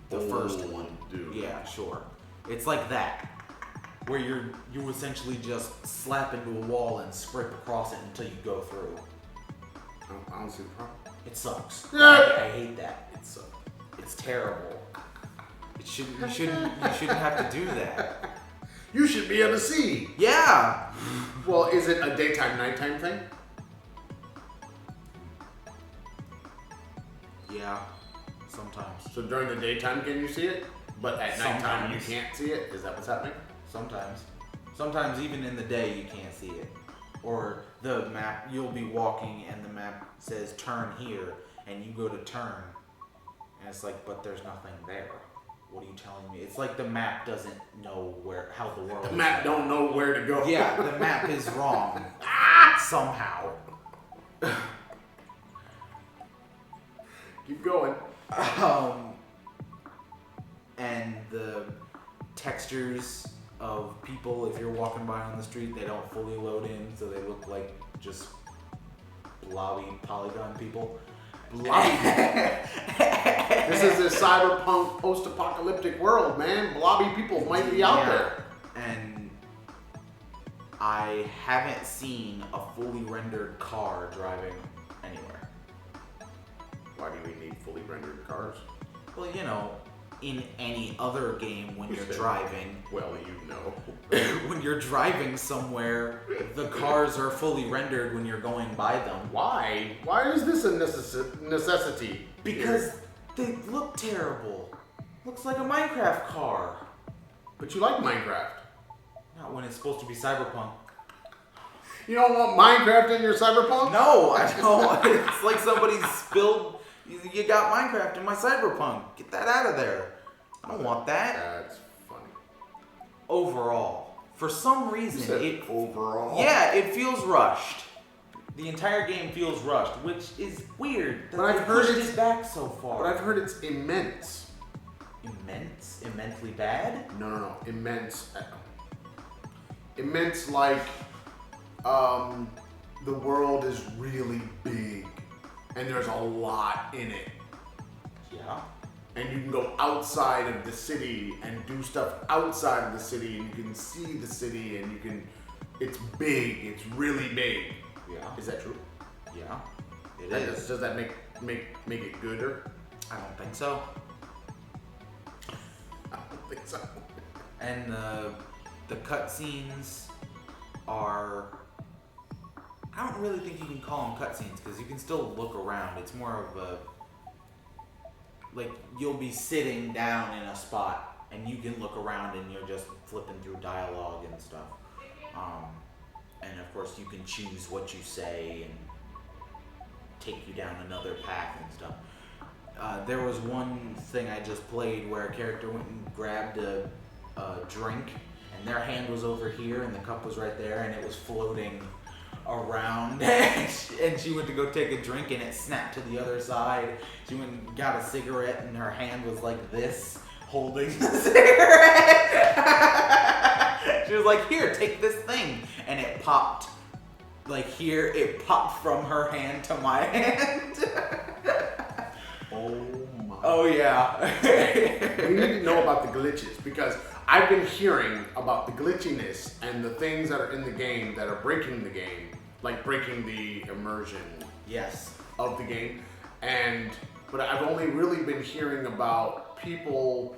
[SPEAKER 2] the first one.
[SPEAKER 1] Doom.
[SPEAKER 2] Yeah, sure. It's like that. Where you essentially just slap into a wall and scrape across it until you go through.
[SPEAKER 1] I don't see the problem.
[SPEAKER 2] It sucks.
[SPEAKER 1] Yeah.
[SPEAKER 2] I hate that. It's terrible. You shouldn't have to do that.
[SPEAKER 1] You should be able to see.
[SPEAKER 2] Yeah.
[SPEAKER 1] Well, is it a daytime, nighttime thing?
[SPEAKER 2] Yeah. Sometimes.
[SPEAKER 1] So during the daytime, can you see it? But at nighttime, you
[SPEAKER 2] Sometimes.
[SPEAKER 1] can't see it? Is that what's happening?
[SPEAKER 2] Sometimes. Sometimes even in the day you can't see it. Or the map, you'll be walking and the map says turn here and you go to turn and it's like, but there's nothing there. What are you telling me? It's like the map doesn't know how the world
[SPEAKER 1] The
[SPEAKER 2] is
[SPEAKER 1] map
[SPEAKER 2] going.
[SPEAKER 1] don't know where to go.
[SPEAKER 2] Yeah, the map is wrong. Somehow.
[SPEAKER 1] Keep going.
[SPEAKER 2] And the textures of people, if you're walking by on the street, they don't fully load in, so they look like just blobby polygon people.
[SPEAKER 1] Blobby. This is a cyberpunk post-apocalyptic world, man. Blobby people might be out there.
[SPEAKER 2] And I haven't seen a fully rendered car driving anywhere.
[SPEAKER 1] Why do we need fully rendered cars?
[SPEAKER 2] Well, you know, in any other game when you're driving,
[SPEAKER 1] Well, you know.
[SPEAKER 2] when you're driving somewhere, the cars are fully rendered when you're going by them.
[SPEAKER 1] Why? Why is this a necessity?
[SPEAKER 2] Because they look terrible. Looks like a Minecraft car.
[SPEAKER 1] But you like Minecraft.
[SPEAKER 2] Not when it's supposed to be Cyberpunk.
[SPEAKER 1] You don't want Minecraft in your Cyberpunk?
[SPEAKER 2] No, I don't. It's like somebody spilled. You got Minecraft in my Cyberpunk. Get that out of there. I don't want that.
[SPEAKER 1] That's funny.
[SPEAKER 2] Overall, for some
[SPEAKER 1] You
[SPEAKER 2] reason,
[SPEAKER 1] said overall.
[SPEAKER 2] Yeah, it feels rushed. The entire game feels rushed, which is weird. That
[SPEAKER 1] But I've
[SPEAKER 2] they
[SPEAKER 1] heard
[SPEAKER 2] pushed
[SPEAKER 1] it's-
[SPEAKER 2] it back so far.
[SPEAKER 1] But I've heard it's immense.
[SPEAKER 2] Immense? Immensely bad?
[SPEAKER 1] No. Immense. Immense like the world is really big and there's a lot in it.
[SPEAKER 2] Yeah.
[SPEAKER 1] And you can go outside of the city and do stuff outside of the city and you can see the city and you can it's big, it's really big.
[SPEAKER 2] Yeah.
[SPEAKER 1] Is that true?
[SPEAKER 2] Yeah. It is.
[SPEAKER 1] Does that make it gooder?
[SPEAKER 2] I don't think so.
[SPEAKER 1] I don't think so.
[SPEAKER 2] And the cutscenes are... I don't really think you can call them cutscenes because you can still look around. It's more of a... Like, you'll be sitting down in a spot and you can look around and you're just flipping through dialogue and stuff. And of course you can choose what you say and take you down another path and stuff. There was one thing I just played where a character went and grabbed a drink and their hand was over here and the cup was right there and it was floating around and she went to go take a drink and it snapped to the other side. She went and got a cigarette and her hand was like this, holding the cigarette. She was like, here, take this thing. And it popped, like here, it popped from her hand to my hand.
[SPEAKER 1] Oh my.
[SPEAKER 2] Oh yeah.
[SPEAKER 1] We need to know about the glitches because I've been hearing about the glitchiness and the things that are in the game that are breaking the game, like breaking the immersion
[SPEAKER 2] Yes.
[SPEAKER 1] of the game. But I've only really been hearing about people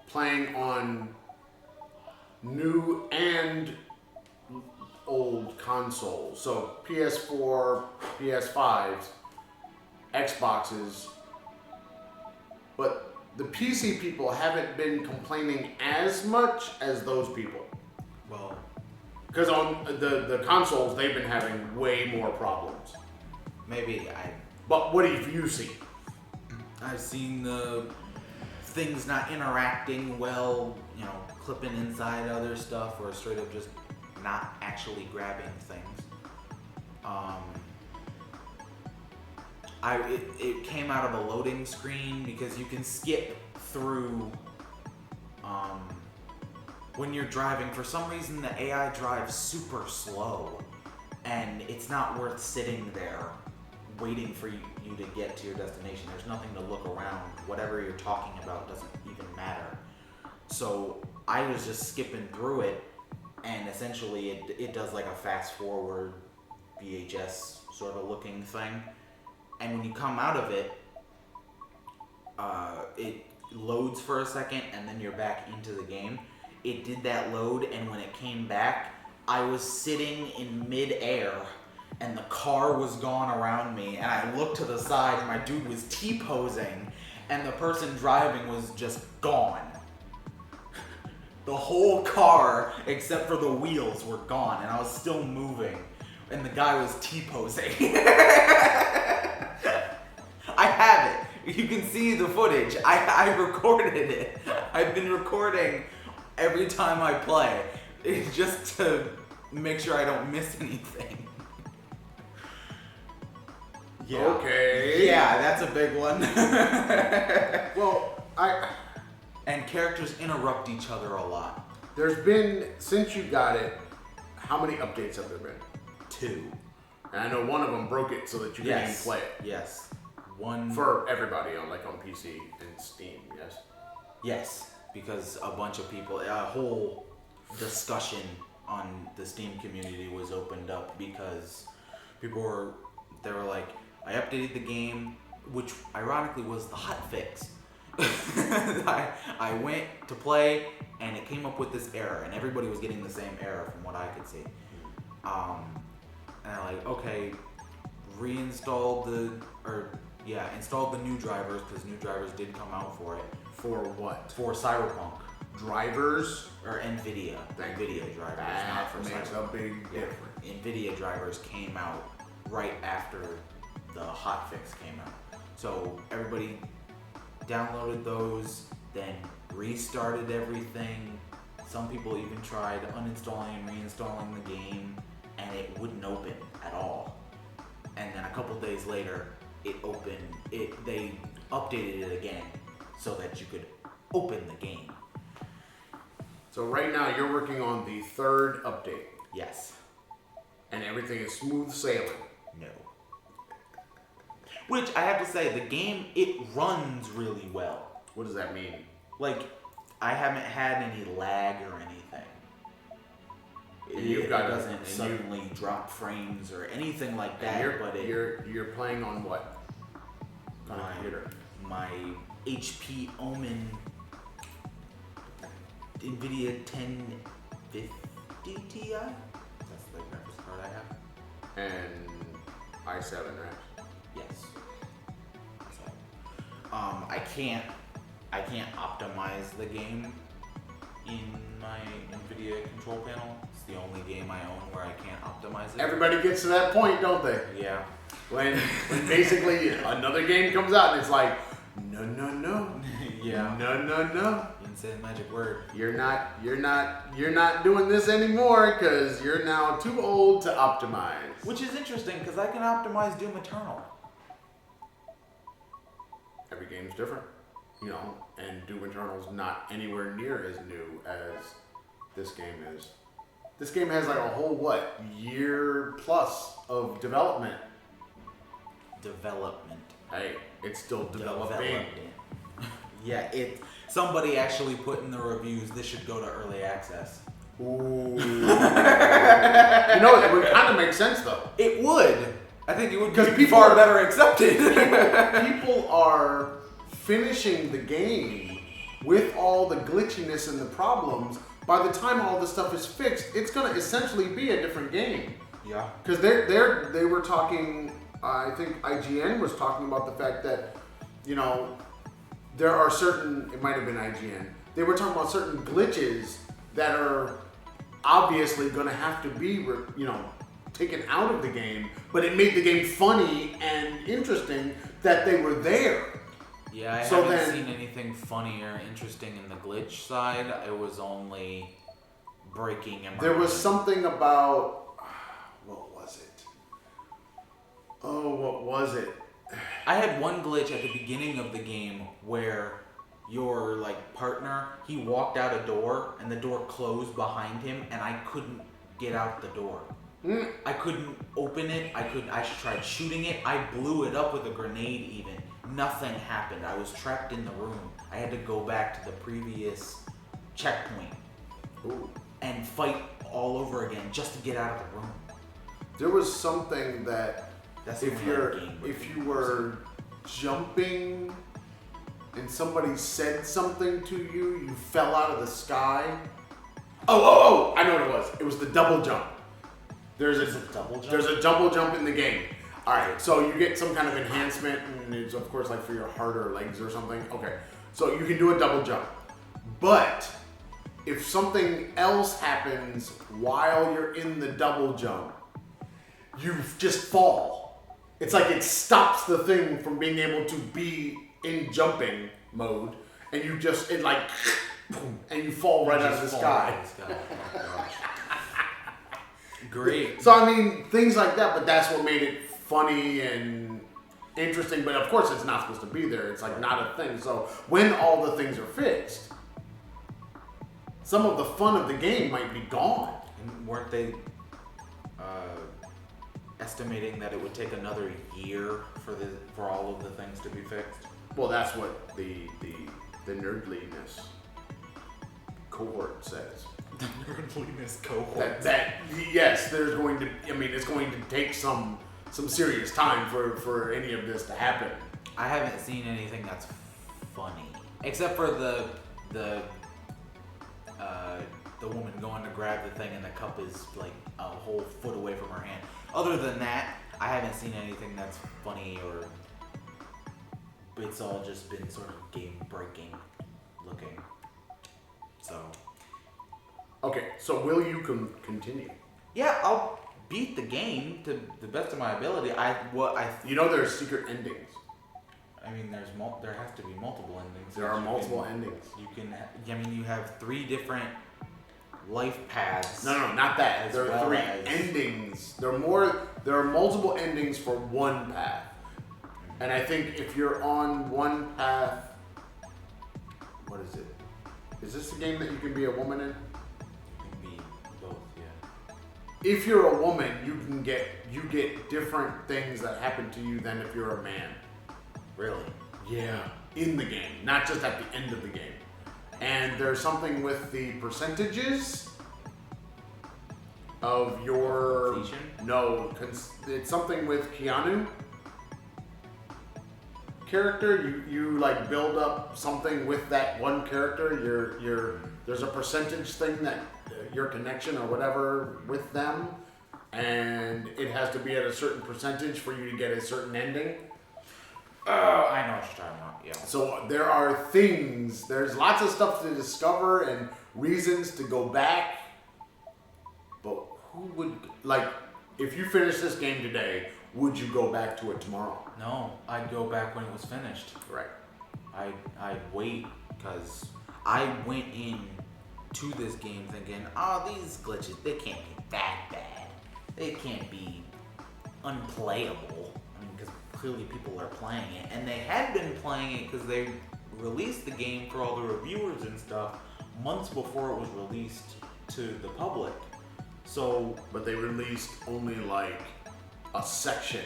[SPEAKER 1] playing on new and old consoles. So PS4, PS5s, Xboxes. But the PC people haven't been complaining as much as those people.
[SPEAKER 2] Well,
[SPEAKER 1] Because on the consoles, they've been having way more problems.
[SPEAKER 2] maybe
[SPEAKER 1] But what have you seen?
[SPEAKER 2] I've seen the things not interacting well, you know, clipping inside other stuff or straight up just not actually grabbing things. It came out of a loading screen because you can skip through when you're driving. For some reason, the AI drives super slow, and it's not worth sitting there waiting for you to get to your destination. There's nothing to look around. Whatever you're talking about doesn't even matter. So I was just skipping through it, and essentially it does like a fast forward VHS sort of looking thing. And when you come out of it, it loads for a second, and then you're back into the game. It did that load, and when it came back, I was sitting in mid-air, and the car was gone around me, and I looked to the side, and my dude was T-posing, and the person driving was just gone. The whole car, except for the wheels, were gone, and I was still moving, and the guy was T-posing. I have it. You can see the footage. I recorded it. I've been recording every time I play. It's just to make sure I don't miss anything. Yeah.
[SPEAKER 1] Okay.
[SPEAKER 2] Yeah, that's a big one.
[SPEAKER 1] Well,
[SPEAKER 2] And characters interrupt each other a lot.
[SPEAKER 1] there's been, since you got it, how many updates have there been?
[SPEAKER 2] 2.
[SPEAKER 1] And I know one of them broke it so that you couldn't even play it.
[SPEAKER 2] Yes. One.
[SPEAKER 1] For everybody on PC and Steam, yes?
[SPEAKER 2] Yes, because a bunch of people, a whole discussion on the Steam community was opened up because they were like, I updated the game, which ironically was the hotfix. I went to play and it came up with this error, and everybody was getting the same error from what I could see. And I'm like, okay, installed the new drivers, because new drivers did come out for it.
[SPEAKER 1] For what?
[SPEAKER 2] For Cyberpunk.
[SPEAKER 1] Drivers?
[SPEAKER 2] Or NVIDIA. NVIDIA drivers,
[SPEAKER 1] That
[SPEAKER 2] not for
[SPEAKER 1] makes
[SPEAKER 2] Cyberpunk.
[SPEAKER 1] a big difference.
[SPEAKER 2] NVIDIA drivers came out right after the hotfix came out. So everybody downloaded those, then restarted everything. Some people even tried uninstalling and reinstalling the game, and it wouldn't open at all. And then a couple days later, it opened. They updated it again so that you could open the game.
[SPEAKER 1] So right now you're working on the 3rd update,
[SPEAKER 2] Yes.
[SPEAKER 1] and everything is smooth sailing.
[SPEAKER 2] No. Which I have to say, the game, it runs really well.
[SPEAKER 1] What does that mean?
[SPEAKER 2] Like, I haven't had any lag or anything.
[SPEAKER 1] And you've
[SPEAKER 2] It
[SPEAKER 1] got
[SPEAKER 2] doesn't suddenly drop frames or anything like that.
[SPEAKER 1] And you're playing on what? On a computer.
[SPEAKER 2] My HP Omen NVIDIA 1050 Ti. That's the graphics card I have.
[SPEAKER 1] And i7, right?
[SPEAKER 2] Yes. So, I can't optimize the game in my NVIDIA control panel. It's the only game I own where I can't optimize it.
[SPEAKER 1] Everybody gets to that point, don't they?
[SPEAKER 2] Yeah.
[SPEAKER 1] When basically another game comes out and it's like, no.
[SPEAKER 2] Yeah.
[SPEAKER 1] No.
[SPEAKER 2] You didn't say the magic word.
[SPEAKER 1] You're not doing this anymore because you're now too old to optimize.
[SPEAKER 2] Which is interesting because I can optimize Doom Eternal.
[SPEAKER 1] Every game's different, and Doom Eternal's not anywhere near as new as this game is. This game has like a whole, year plus of development. Hey, it's still developing.
[SPEAKER 2] Yeah, somebody actually put in the reviews, this should go to early access.
[SPEAKER 1] Ooh. It would kind of make sense though.
[SPEAKER 2] It would. I think it would be
[SPEAKER 1] people
[SPEAKER 2] far better accepted.
[SPEAKER 1] People are finishing the game with all the glitchiness and the problems. By the time all this stuff is fixed, it's gonna essentially be a different game.
[SPEAKER 2] Yeah.
[SPEAKER 1] Because they were talking. I think IGN was talking about the fact that, there are certain. It might have been IGN. They were talking about certain glitches that are obviously going to have to be, taken out of the game. But it made the game funny and interesting that they were there.
[SPEAKER 2] Yeah, I haven't seen anything funny or interesting in the glitch side. It was only breaking and
[SPEAKER 1] There was something about what was it?
[SPEAKER 2] I had one glitch at the beginning of the game where your like partner, he walked out a door and the door closed behind him and I couldn't get out the door. I couldn't open it. I tried shooting it. I blew it up with a grenade even. Nothing happened. I was trapped in the room. I had to go back to the previous checkpoint and fight all over again just to get out of the room.
[SPEAKER 1] There was something that
[SPEAKER 2] That's
[SPEAKER 1] if you were jumping and somebody said something to you, you fell out of the sky. Oh! I know what it was. It was the double jump. There's a
[SPEAKER 2] double jump?
[SPEAKER 1] There's a double jump in the game. All right, so you get some kind of enhancement, and it's of course like for your heart or legs or something. Okay, so you can do a double jump, but if something else happens while you're in the double jump, you just fall. It's like it stops the thing from being able to be in jumping mode, and you just and you fall right out of the sky.
[SPEAKER 2] Oh my gosh. Great.
[SPEAKER 1] So I mean, things like that, but that's what made it funny and interesting. But of course, it's not supposed to be there. It's like not a thing. So when all the things are fixed, some of the fun of the game might be gone.
[SPEAKER 2] And weren't they estimating that it would take another year for all of the things to be fixed?
[SPEAKER 1] Well, that's what the nerdliness cohort says.
[SPEAKER 2] The nerdliness cohort.
[SPEAKER 1] That yes, there's going to. I mean, it's going to take some serious time for any of this to happen.
[SPEAKER 2] I haven't seen anything that's funny, except for the woman going to grab the thing and the cup is like a whole foot away from her hand. Other than that, I haven't seen anything that's funny or. It's all just been sort of game breaking looking. So.
[SPEAKER 1] Okay, so will you continue?
[SPEAKER 2] Yeah, I'll beat the game to the best of my ability.
[SPEAKER 1] You know there's secret endings.
[SPEAKER 2] I mean, there has to be multiple endings.
[SPEAKER 1] There are multiple endings.
[SPEAKER 2] You have 3 different life paths.
[SPEAKER 1] No, not that. There are 3 endings. There are multiple endings for one path. And I think if you're on one path, what is it? Is this a game that you can be a woman in? If you're a woman, you get different things that happen to you than if you're a man.
[SPEAKER 2] Really?
[SPEAKER 1] Yeah. In the game, not just at the end of the game. And there's something with the percentages of your
[SPEAKER 2] completion?
[SPEAKER 1] No, it's something with Keanu character. You like build up something with that one character. There's a percentage thing that your connection or whatever with them, and it has to be at a certain percentage for you to get a certain ending.
[SPEAKER 2] I know what you're talking about. Yeah.
[SPEAKER 1] So there are things. There's lots of stuff to discover and reasons to go back. But who would if you finish this game today? Would you go back to it tomorrow?
[SPEAKER 2] No, I'd go back when it was finished.
[SPEAKER 1] Right.
[SPEAKER 2] I'd wait because I went in to this game thinking, these glitches, they can't be that bad. They can't be unplayable. I mean, because clearly people are playing it. And they had been playing it because they released the game for all the reviewers and stuff months before it was released to the public. So,
[SPEAKER 1] but they released only like a section.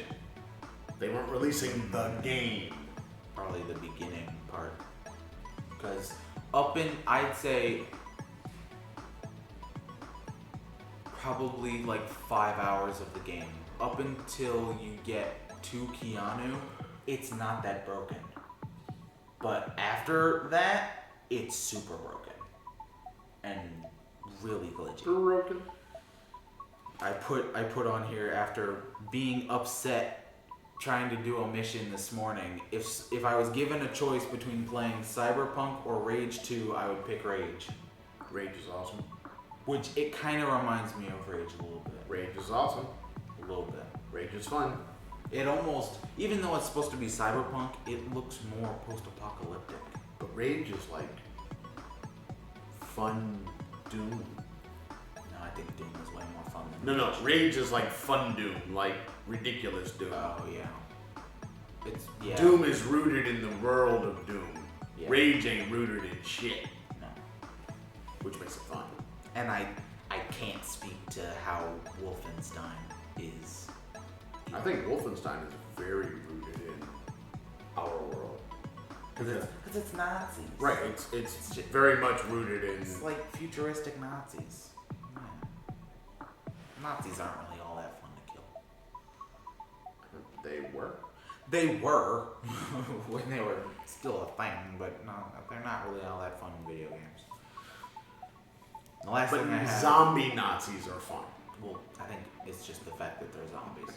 [SPEAKER 1] They weren't releasing the game.
[SPEAKER 2] Probably the beginning part. Because I'd say, probably like 5 hours of the game. Up until you get to Keanu, it's not that broken. But after that, it's super broken. And really glitchy.
[SPEAKER 1] Broken.
[SPEAKER 2] I put on here after being upset trying to do a mission this morning. If I was given a choice between playing Cyberpunk or Rage 2, I would pick Rage.
[SPEAKER 1] Rage is awesome.
[SPEAKER 2] Which it kind of reminds me of Rage a little bit.
[SPEAKER 1] Rage is awesome.
[SPEAKER 2] A little bit.
[SPEAKER 1] Rage is fun.
[SPEAKER 2] It almost, even though it's supposed to be Cyberpunk, it looks more post-apocalyptic.
[SPEAKER 1] But Rage is like fun Doom.
[SPEAKER 2] No, I think Doom is way more fun than
[SPEAKER 1] No, Rage is like fun Doom, like ridiculous Doom.
[SPEAKER 2] Oh, yeah. It's yeah.
[SPEAKER 1] Doom is rooted in the world of Doom.
[SPEAKER 2] Yeah.
[SPEAKER 1] Rage ain't rooted in shit,
[SPEAKER 2] No.
[SPEAKER 1] which makes it fun.
[SPEAKER 2] And I can't speak to how Wolfenstein is.
[SPEAKER 1] I think Wolfenstein is very rooted in our world.
[SPEAKER 2] Because it's Nazis.
[SPEAKER 1] Right, it's very much rooted in.
[SPEAKER 2] It's like futuristic Nazis. Yeah. Nazis aren't really all that fun to kill.
[SPEAKER 1] They were.
[SPEAKER 2] They were when they were still a thing, but no, they're not really all that fun in video games. The last
[SPEAKER 1] But
[SPEAKER 2] thing I have,
[SPEAKER 1] zombie Nazis are fun.
[SPEAKER 2] well, I think it's just the fact that they're zombies.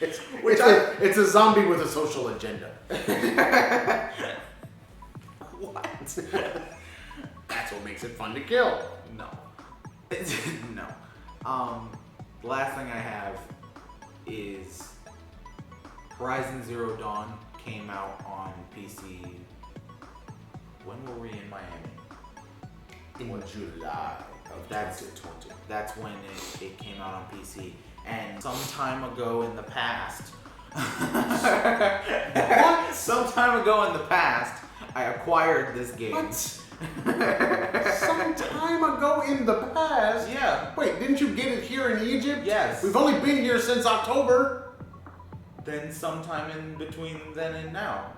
[SPEAKER 1] It's a zombie with a social agenda.
[SPEAKER 2] What?
[SPEAKER 1] That's what makes it fun to kill.
[SPEAKER 2] No. No. The last thing I have is Horizon Zero Dawn came out on PC. When were we in Miami?
[SPEAKER 1] In July of
[SPEAKER 2] That's
[SPEAKER 1] 2020.
[SPEAKER 2] That's when it came out on PC. And some time ago in the past,
[SPEAKER 1] What?
[SPEAKER 2] some time ago in the past, I acquired this game.
[SPEAKER 1] What? Some time ago in the past?
[SPEAKER 2] Yeah.
[SPEAKER 1] Wait, didn't you get it here in Egypt?
[SPEAKER 2] Yes.
[SPEAKER 1] We've only been here since October.
[SPEAKER 2] Then sometime in between then and now.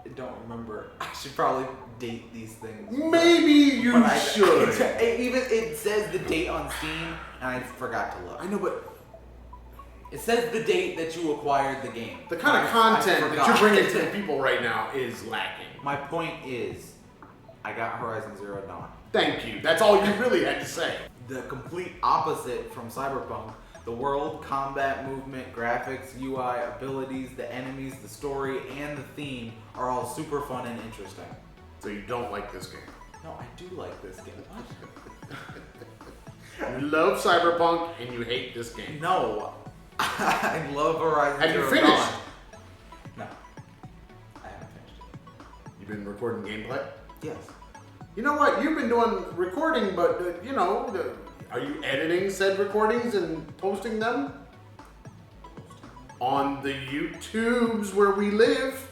[SPEAKER 2] I don't remember. I should probably date these things.
[SPEAKER 1] Maybe you
[SPEAKER 2] But I-
[SPEAKER 1] should.
[SPEAKER 2] It says the date on Steam, and I forgot to look.
[SPEAKER 1] I know, but
[SPEAKER 2] It says the date that you acquired the game.
[SPEAKER 1] the kind of
[SPEAKER 2] I
[SPEAKER 1] content that
[SPEAKER 2] forgot.
[SPEAKER 1] you're bringing to the people right now is lacking.
[SPEAKER 2] My point is, I got Horizon Zero Dawn.
[SPEAKER 1] Thank you. That's all you really had to say.
[SPEAKER 2] The complete opposite from Cyberpunk. The world, combat, movement, graphics, UI, abilities, the enemies, the story, and the theme are all super fun and interesting.
[SPEAKER 1] So you don't like this game.
[SPEAKER 2] No, I do like this game. What?
[SPEAKER 1] You love Cyberpunk and you hate this game.
[SPEAKER 2] No. I love Horizon
[SPEAKER 1] Have you
[SPEAKER 2] Zero
[SPEAKER 1] finished?
[SPEAKER 2] Dawn. No. I haven't finished it.
[SPEAKER 1] You've been recording gameplay?
[SPEAKER 2] Yes.
[SPEAKER 1] You know what? You've been doing recording, but are you editing said recordings and posting them on the YouTubes where we live?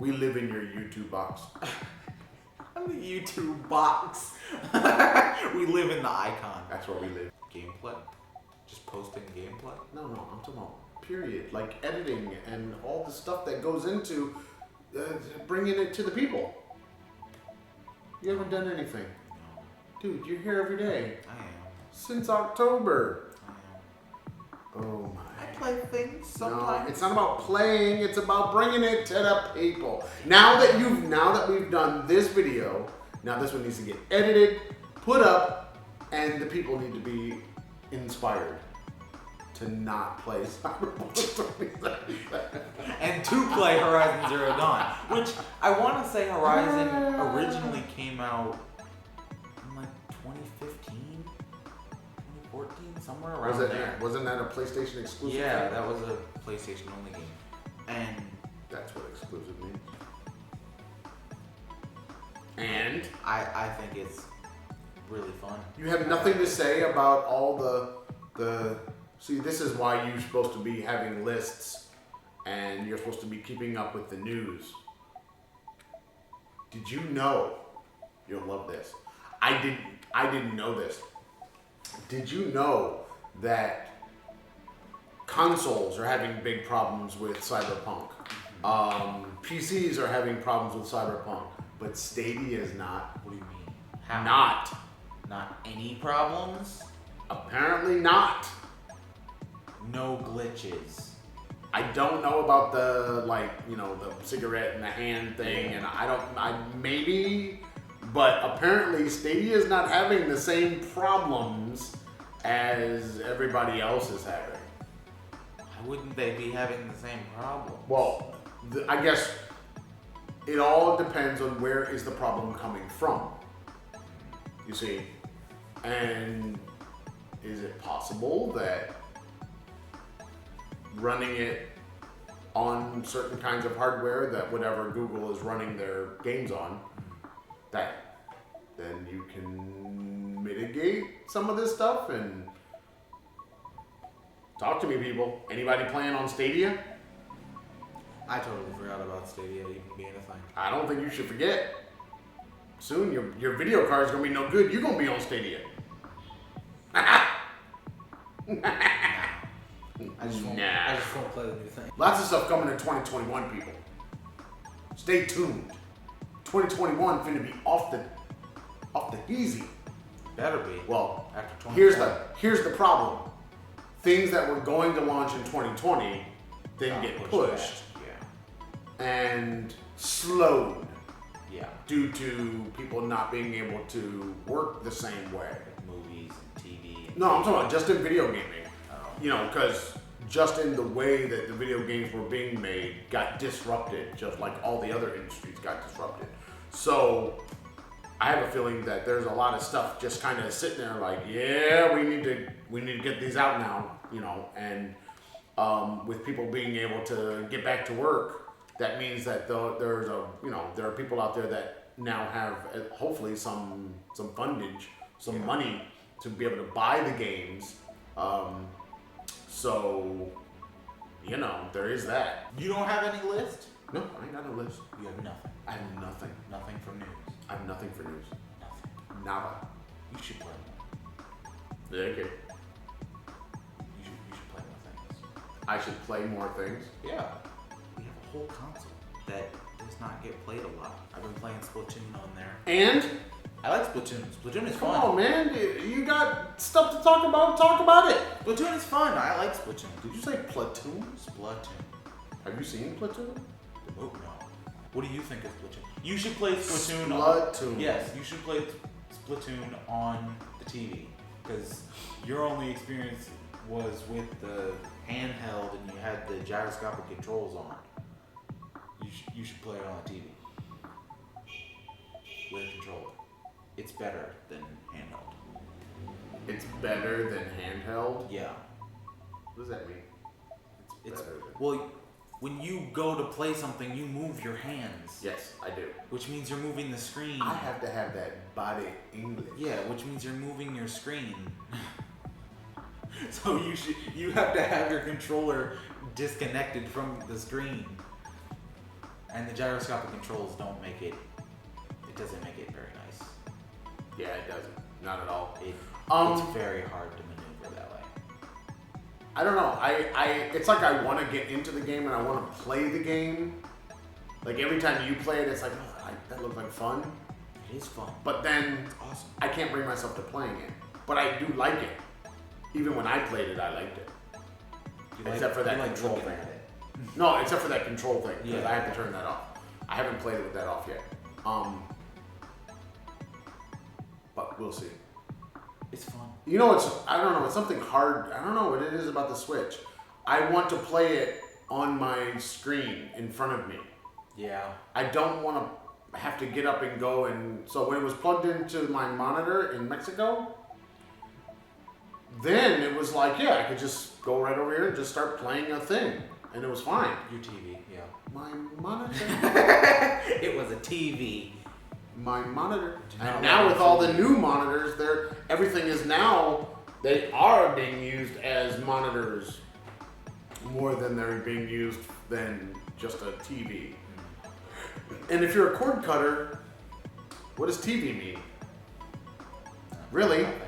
[SPEAKER 1] We live in your YouTube box.
[SPEAKER 2] I'm the YouTube box. We live in the icon.
[SPEAKER 1] That's where we live.
[SPEAKER 2] Gameplay? Just posting gameplay?
[SPEAKER 1] No, I'm talking about period. Like editing and all the stuff that goes into bringing it to the people. You haven't done anything.
[SPEAKER 2] No.
[SPEAKER 1] Dude, you're here every day.
[SPEAKER 2] I am.
[SPEAKER 1] Since October.
[SPEAKER 2] I am.
[SPEAKER 1] Oh my.
[SPEAKER 2] I play things
[SPEAKER 1] No,
[SPEAKER 2] sometimes.
[SPEAKER 1] it's not about playing, it's about bringing it to the people. Now that we've done this video, now this one needs to get edited, put up, and the people need to be inspired to not play Cyberpunk 2077.
[SPEAKER 2] And to play Horizon Zero Dawn, which I want to say Horizon originally came out in like 2015, 2014, somewhere around there.
[SPEAKER 1] Wasn't that a PlayStation exclusive?
[SPEAKER 2] Yeah,
[SPEAKER 1] thing?
[SPEAKER 2] that was a PlayStation only game. And
[SPEAKER 1] That's what exclusive means. And
[SPEAKER 2] I think it's really fun.
[SPEAKER 1] you have nothing to say about all the see, this is why you're supposed to be having lists and you're supposed to be keeping up with the news. Did you know? You'll love this. I didn't know this. Did you know that consoles are having big problems with Cyberpunk? PCs are having problems with Cyberpunk, but Stadia is not.
[SPEAKER 2] What do you mean? How? Not any problems?
[SPEAKER 1] Apparently not.
[SPEAKER 2] No glitches.
[SPEAKER 1] I don't know about the the cigarette in the hand thing, and maybe, but apparently Stadia is not having the same problems as everybody else is having.
[SPEAKER 2] Why wouldn't they be having the same problem?
[SPEAKER 1] Well, I guess it all depends on where is the problem coming from. You see, and is it possible that running it on certain kinds of hardware, that whatever Google is running their games on, that then you can mitigate some of this stuff and Talk to me, people. Anybody playing on Stadia?
[SPEAKER 2] I totally forgot about Stadia even being a thing.
[SPEAKER 1] I don't think you should forget. Soon, your video card's gonna be no good. You're gonna be on Stadia.
[SPEAKER 2] I just
[SPEAKER 1] Nah.
[SPEAKER 2] won't play the new thing.
[SPEAKER 1] Lots of stuff coming in 2021, people. Stay tuned. 2021 finna be off the easy.
[SPEAKER 2] Better be.
[SPEAKER 1] Well,
[SPEAKER 2] After 2020.
[SPEAKER 1] here's the problem. Things that were going to launch in 2020 didn't get pushed and slowed
[SPEAKER 2] Yeah.
[SPEAKER 1] due to people not being able to work the same way.
[SPEAKER 2] Movies and TV. And
[SPEAKER 1] No, I'm talking about just in video gaming.
[SPEAKER 2] Oh.
[SPEAKER 1] You know, because just in the way that the video games were being made got disrupted, just like all the other industries got disrupted. So I have a feeling that there's a lot of stuff just kind of sitting there like, yeah, we need to get these out now, you know, and with people being able to get back to work, that means that there are people out there that now have hopefully some fundage, some money to be able to buy the games. So, you know, there is that.
[SPEAKER 2] You don't have any list?
[SPEAKER 1] No, I ain't got no list.
[SPEAKER 2] You have nothing.
[SPEAKER 1] I have nothing.
[SPEAKER 2] Nothing for news.
[SPEAKER 1] I have nothing for news.
[SPEAKER 2] Nothing.
[SPEAKER 1] Nada.
[SPEAKER 2] You should play more.
[SPEAKER 1] Yeah, okay.
[SPEAKER 2] You should play more things.
[SPEAKER 1] I should play more things.
[SPEAKER 2] Yeah. We have a whole console that does not get played a lot. I've been playing Splatoon on there.
[SPEAKER 1] And
[SPEAKER 2] I like Splatoon. Splatoon is
[SPEAKER 1] come
[SPEAKER 2] fun.
[SPEAKER 1] on, man, you got stuff to talk about. Talk about it.
[SPEAKER 2] Splatoon is fun. I like Splatoon.
[SPEAKER 1] Did you say Platoon?
[SPEAKER 2] Splatoon.
[SPEAKER 1] Have you seen Platoon?
[SPEAKER 2] Oh no. What do you think of Splatoon? You should play Splatoon.
[SPEAKER 1] Splatoon.
[SPEAKER 2] Yes, you should play Splatoon on the TV because your only experience was with the handheld and you had the gyroscopic controls on. You should play it on the TV with a controller. It's better than handheld.
[SPEAKER 1] It's better than handheld.
[SPEAKER 2] Yeah.
[SPEAKER 1] What does that mean?
[SPEAKER 2] It's
[SPEAKER 1] better than-
[SPEAKER 2] well, when you go to play something, you move your hands.
[SPEAKER 1] Yes, I do.
[SPEAKER 2] Which means you're moving the screen.
[SPEAKER 1] I have to have that body English.
[SPEAKER 2] Yeah, which means you're moving your screen. So you have to have your controller disconnected from the screen. And the gyroscopic controls don't make it. It doesn't make it very nice.
[SPEAKER 1] Yeah, it doesn't. Not at all.
[SPEAKER 2] It's very hard to maneuver that way.
[SPEAKER 1] I don't know. It's like I want to get into the game and I want to play the game. Like every time you play it, it's like, oh, that looks like fun.
[SPEAKER 2] It is fun.
[SPEAKER 1] But then
[SPEAKER 2] It's awesome.
[SPEAKER 1] I can't bring myself to playing it. But I do like it. Even when I played it, I liked it. Except for that control
[SPEAKER 2] looking
[SPEAKER 1] thing.
[SPEAKER 2] at it.
[SPEAKER 1] No, except for that control thing. Because
[SPEAKER 2] Yeah.
[SPEAKER 1] I have to turn that off. I haven't played it with that off yet. But we'll see.
[SPEAKER 2] It's fun.
[SPEAKER 1] You know, I don't know, it's something hard. I don't know what it is about the Switch. I want to play it on my screen in front of me.
[SPEAKER 2] Yeah.
[SPEAKER 1] I don't want to have to get up and go and... So when it was plugged into my monitor in Mexico, then it was like, yeah, I could just go right over here and just start playing a thing. And it was fine.
[SPEAKER 2] Your TV, yeah.
[SPEAKER 1] My monitor?
[SPEAKER 2] It was a TV.
[SPEAKER 1] My monitor.
[SPEAKER 2] Now
[SPEAKER 1] And now
[SPEAKER 2] we
[SPEAKER 1] with
[SPEAKER 2] have
[SPEAKER 1] all the
[SPEAKER 2] TV.
[SPEAKER 1] new monitors, everything is now, they are being used as monitors more than they're being used than just a TV. And if you're a cord cutter, what does TV mean? Really?
[SPEAKER 2] Nothing,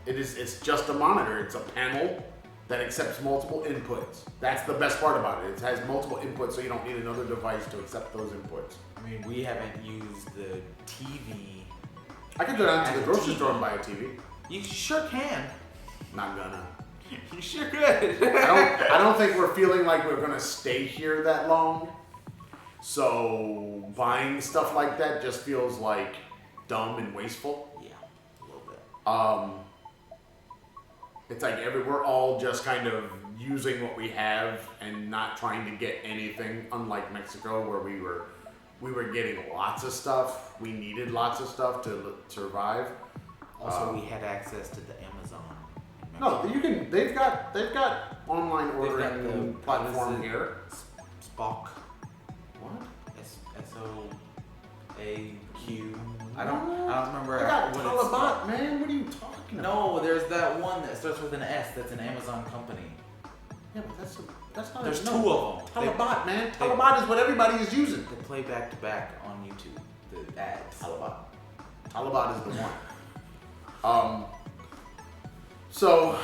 [SPEAKER 2] really.
[SPEAKER 1] It's just a monitor. It's a panel that accepts multiple inputs. That's the best part about it. It has multiple inputs, so you don't need another device to accept those inputs.
[SPEAKER 2] I mean, we haven't used the TV.
[SPEAKER 1] I could go down to
[SPEAKER 2] As
[SPEAKER 1] the
[SPEAKER 2] a
[SPEAKER 1] grocery
[SPEAKER 2] TV.
[SPEAKER 1] store and buy a TV.
[SPEAKER 2] You sure can.
[SPEAKER 1] Not gonna.
[SPEAKER 2] You sure could.
[SPEAKER 1] I don't think we're feeling like we're gonna stay here that long. So buying stuff like that just feels like dumb and wasteful.
[SPEAKER 2] Yeah, a little bit.
[SPEAKER 1] It's like we're all just kind of using what we have and not trying to get anything. Unlike Mexico, where we were getting lots of stuff. We needed lots of stuff to survive.
[SPEAKER 2] Also, we had access to the Amazon. in
[SPEAKER 1] No,
[SPEAKER 2] Mexico.
[SPEAKER 1] they've got online
[SPEAKER 2] They've got
[SPEAKER 1] ordering
[SPEAKER 2] the-
[SPEAKER 1] platform
[SPEAKER 2] what is it?
[SPEAKER 1] here.
[SPEAKER 2] Spock.
[SPEAKER 1] What?
[SPEAKER 2] SOAQ. I don't remember
[SPEAKER 1] I got
[SPEAKER 2] what it's
[SPEAKER 1] Taliban,
[SPEAKER 2] called.
[SPEAKER 1] man. What are you talking talking about?
[SPEAKER 2] No, there's that one that starts with an S. That's an Amazon company.
[SPEAKER 1] Yeah, but that's not.
[SPEAKER 2] There's
[SPEAKER 1] no.
[SPEAKER 2] two of them.
[SPEAKER 1] Talabat, man. Talabat is what everybody is using.
[SPEAKER 2] They play back to back on YouTube. The ads.
[SPEAKER 1] Talabat is the one. So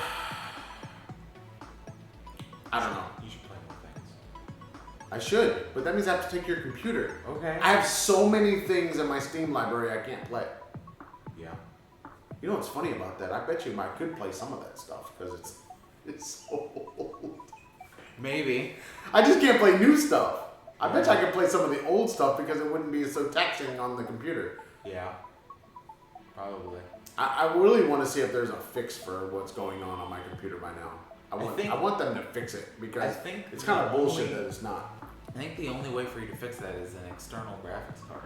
[SPEAKER 1] I don't know.
[SPEAKER 2] You should play more things.
[SPEAKER 1] I should, but that means I have to take your computer.
[SPEAKER 2] Okay.
[SPEAKER 1] I have so many things in my Steam library I can't play.
[SPEAKER 2] Yeah.
[SPEAKER 1] You know what's funny about that? I bet you I could play some of that stuff because it's so old.
[SPEAKER 2] Maybe.
[SPEAKER 1] I just can't play new stuff. I bet you I could play some of the old stuff because it wouldn't be so taxing on the computer.
[SPEAKER 2] Yeah. Probably.
[SPEAKER 1] I really want to see if there's a fix for what's going on my computer by now. I want them to fix it because it's kind of bullshit that it's not.
[SPEAKER 2] I think the only way for you to fix that is an external graphics card,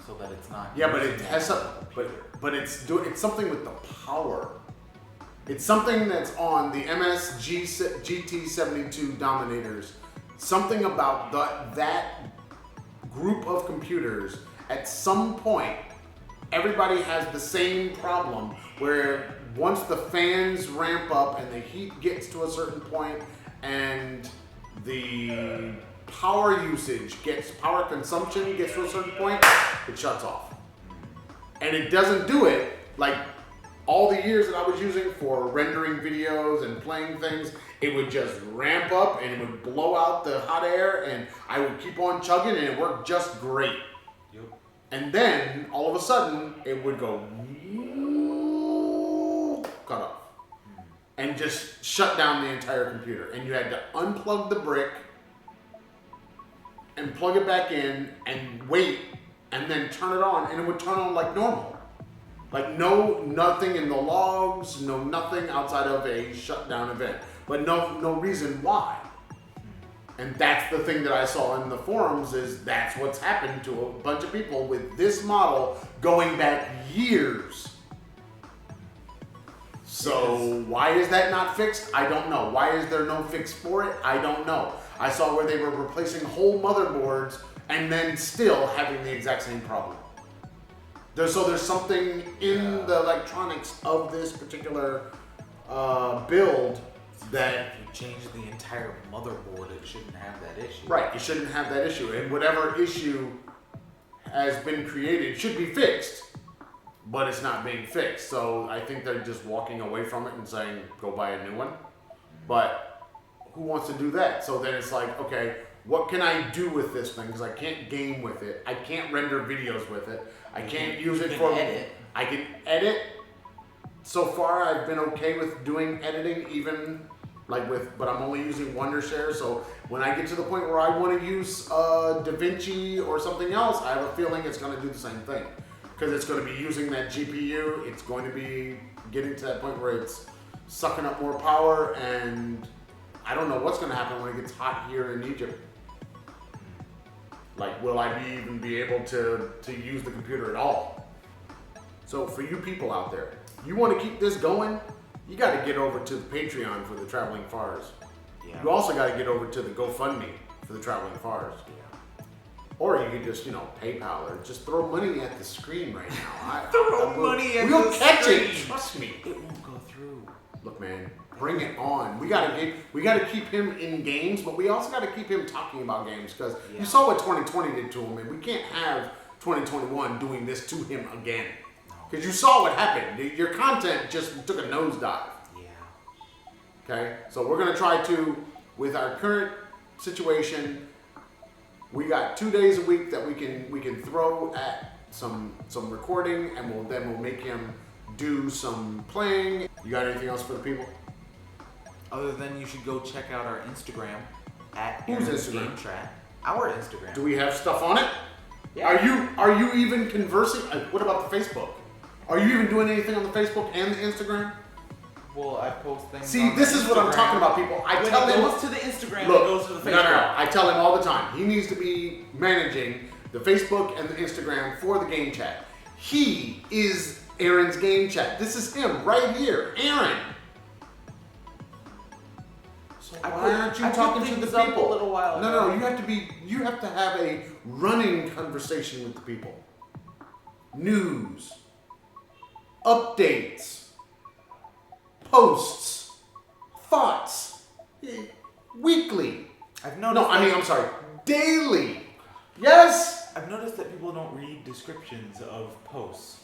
[SPEAKER 2] so that it's not.
[SPEAKER 1] Yeah, but it has some. But it's something with the power. It's something that's on the GT72 Dominators. Something about that group of computers. At some point, everybody has the same problem where once the fans ramp up and the heat gets to a certain point and the power consumption gets to a certain point, it shuts off. And it doesn't do it like all the years that I was using for rendering videos and playing things. It would just ramp up and it would blow out the hot air and I would keep on chugging and it worked just great.
[SPEAKER 2] Yep.
[SPEAKER 1] And then all of a sudden it would go cut off and just shut down the entire computer. And you had to unplug the brick and plug it back in and wait and then turn it on and it would turn on like normal. Like nothing in the logs, nothing outside of a shutdown event. But no reason why. And that's the thing that I saw in the forums is that's what's happened to a bunch of people with this model going back years. So why is that not fixed? I don't know. Why is there no fix for it? I don't know. I saw where they were replacing whole motherboards and then still having the exact same problem. So there's something in the electronics of this particular build that...
[SPEAKER 2] If you change the entire motherboard, it shouldn't have that issue.
[SPEAKER 1] Right, it shouldn't have that issue. And whatever issue has been created should be fixed, but it's not being fixed. So I think they're just walking away from it and saying, go buy a new one. But who wants to do that? So then it's like, okay, what can I do with this thing? Because I can't game with it. I can't render videos with it. I can't use it for...
[SPEAKER 2] edit.
[SPEAKER 1] I can edit. So far, I've been okay with doing editing, even like but I'm only using Wondershare. So when I get to the point where I want to use DaVinci or something else, I have a feeling it's going to do the same thing. Because it's going to be using that GPU. It's going to be getting to that point where it's sucking up more power, and I don't know what's going to happen when it gets hot here in Egypt. Like, will I even be able to use the computer at all? So for you people out there, you want to keep this going, you got to get over to the Patreon for the Traveling Fars.
[SPEAKER 2] Yeah.
[SPEAKER 1] You also got to get over to the Gofundme for the Traveling Fars.
[SPEAKER 2] Yeah.
[SPEAKER 1] Or you could just, PayPal or just throw money at the screen right now.
[SPEAKER 2] Money at
[SPEAKER 1] we'll
[SPEAKER 2] the
[SPEAKER 1] catch
[SPEAKER 2] screen.
[SPEAKER 1] it. Trust me.
[SPEAKER 2] It won't go through.
[SPEAKER 1] Look, man, bring it on. We gotta keep him in games, but we also gotta keep him talking about games because you saw what 2020 did to him, and we can't have 2021 doing this to him again. Because you saw what happened. Your content just took a nosedive.
[SPEAKER 2] Yeah.
[SPEAKER 1] Okay, so we're gonna try to, with our current situation, we got 2 days a week that we can throw at some recording, and we'll make him do some playing. You got anything else for the people?
[SPEAKER 2] Other than you should go check out our Instagram at
[SPEAKER 1] Whose
[SPEAKER 2] Aaron's
[SPEAKER 1] Instagram?
[SPEAKER 2] Game Chat. Our Instagram.
[SPEAKER 1] Do we have stuff on it?
[SPEAKER 2] Yeah.
[SPEAKER 1] Are you even conversing? What about the Facebook? Are you even doing anything on the Facebook and the Instagram?
[SPEAKER 2] Well, I post things.
[SPEAKER 1] See,
[SPEAKER 2] on
[SPEAKER 1] this
[SPEAKER 2] the
[SPEAKER 1] is what I'm
[SPEAKER 2] Instagram.
[SPEAKER 1] talking about, people. I
[SPEAKER 2] When
[SPEAKER 1] tell
[SPEAKER 2] it
[SPEAKER 1] him.
[SPEAKER 2] goes to the Instagram,
[SPEAKER 1] Look,
[SPEAKER 2] it goes to the Facebook.
[SPEAKER 1] No. I tell him all the time. He needs to be managing the Facebook and the Instagram for the game chat. He is Aaron's game chat. This is him right here, Aaron. So why aren't you talking to the
[SPEAKER 2] things up
[SPEAKER 1] people?
[SPEAKER 2] a little while
[SPEAKER 1] No,
[SPEAKER 2] ago.
[SPEAKER 1] you have to have a running conversation with the people. News. updates, posts, thoughts, weekly.
[SPEAKER 2] I've noticed.
[SPEAKER 1] I'm sorry, daily. Yes.
[SPEAKER 2] I've noticed that people don't read descriptions of posts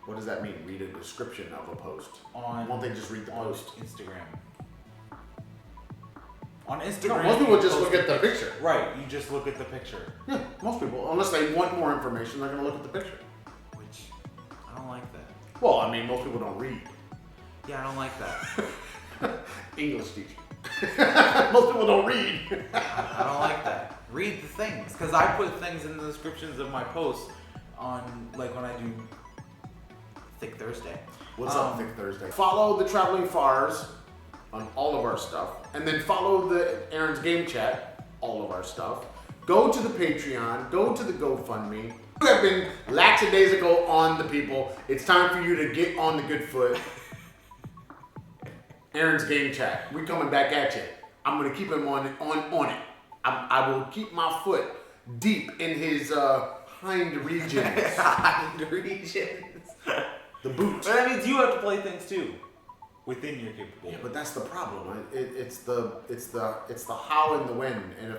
[SPEAKER 1] What does that mean? Read a description of a post.
[SPEAKER 2] on.
[SPEAKER 1] Won't they just read the
[SPEAKER 2] on
[SPEAKER 1] post?
[SPEAKER 2] Instagram. On
[SPEAKER 1] No,
[SPEAKER 2] Instagram,
[SPEAKER 1] most people
[SPEAKER 2] you
[SPEAKER 1] just
[SPEAKER 2] post
[SPEAKER 1] look at the picture.
[SPEAKER 2] Right, you just look at the picture,
[SPEAKER 1] Yeah, most people, unless they want more information, they're gonna look at the picture.
[SPEAKER 2] which I don't like that.
[SPEAKER 1] Well, I mean, most people don't read.
[SPEAKER 2] Yeah, I don't like that.
[SPEAKER 1] English teacher. Most people don't read.
[SPEAKER 2] I don't like that. Read the things, because I put things in the descriptions of my posts on, like when I do Thick Thursday.
[SPEAKER 1] What's up, Thick Thursday? Follow the Traveling Fars on all of our stuff, and then follow the Aaron's Game Chat, all of our stuff. Go to the Patreon, go to the Gofundme. You have been lackadaisical on the people. It's time for you to get on the good foot. Aaron's Game Chat, we coming back at you. I'm gonna keep him on it. I will keep my foot deep in his hind regions.
[SPEAKER 2] Hind regions.
[SPEAKER 1] The boot.
[SPEAKER 2] But that means you have to play things too, within your
[SPEAKER 1] Yeah,
[SPEAKER 2] capability.
[SPEAKER 1] but that's the problem. It's the how and the when. And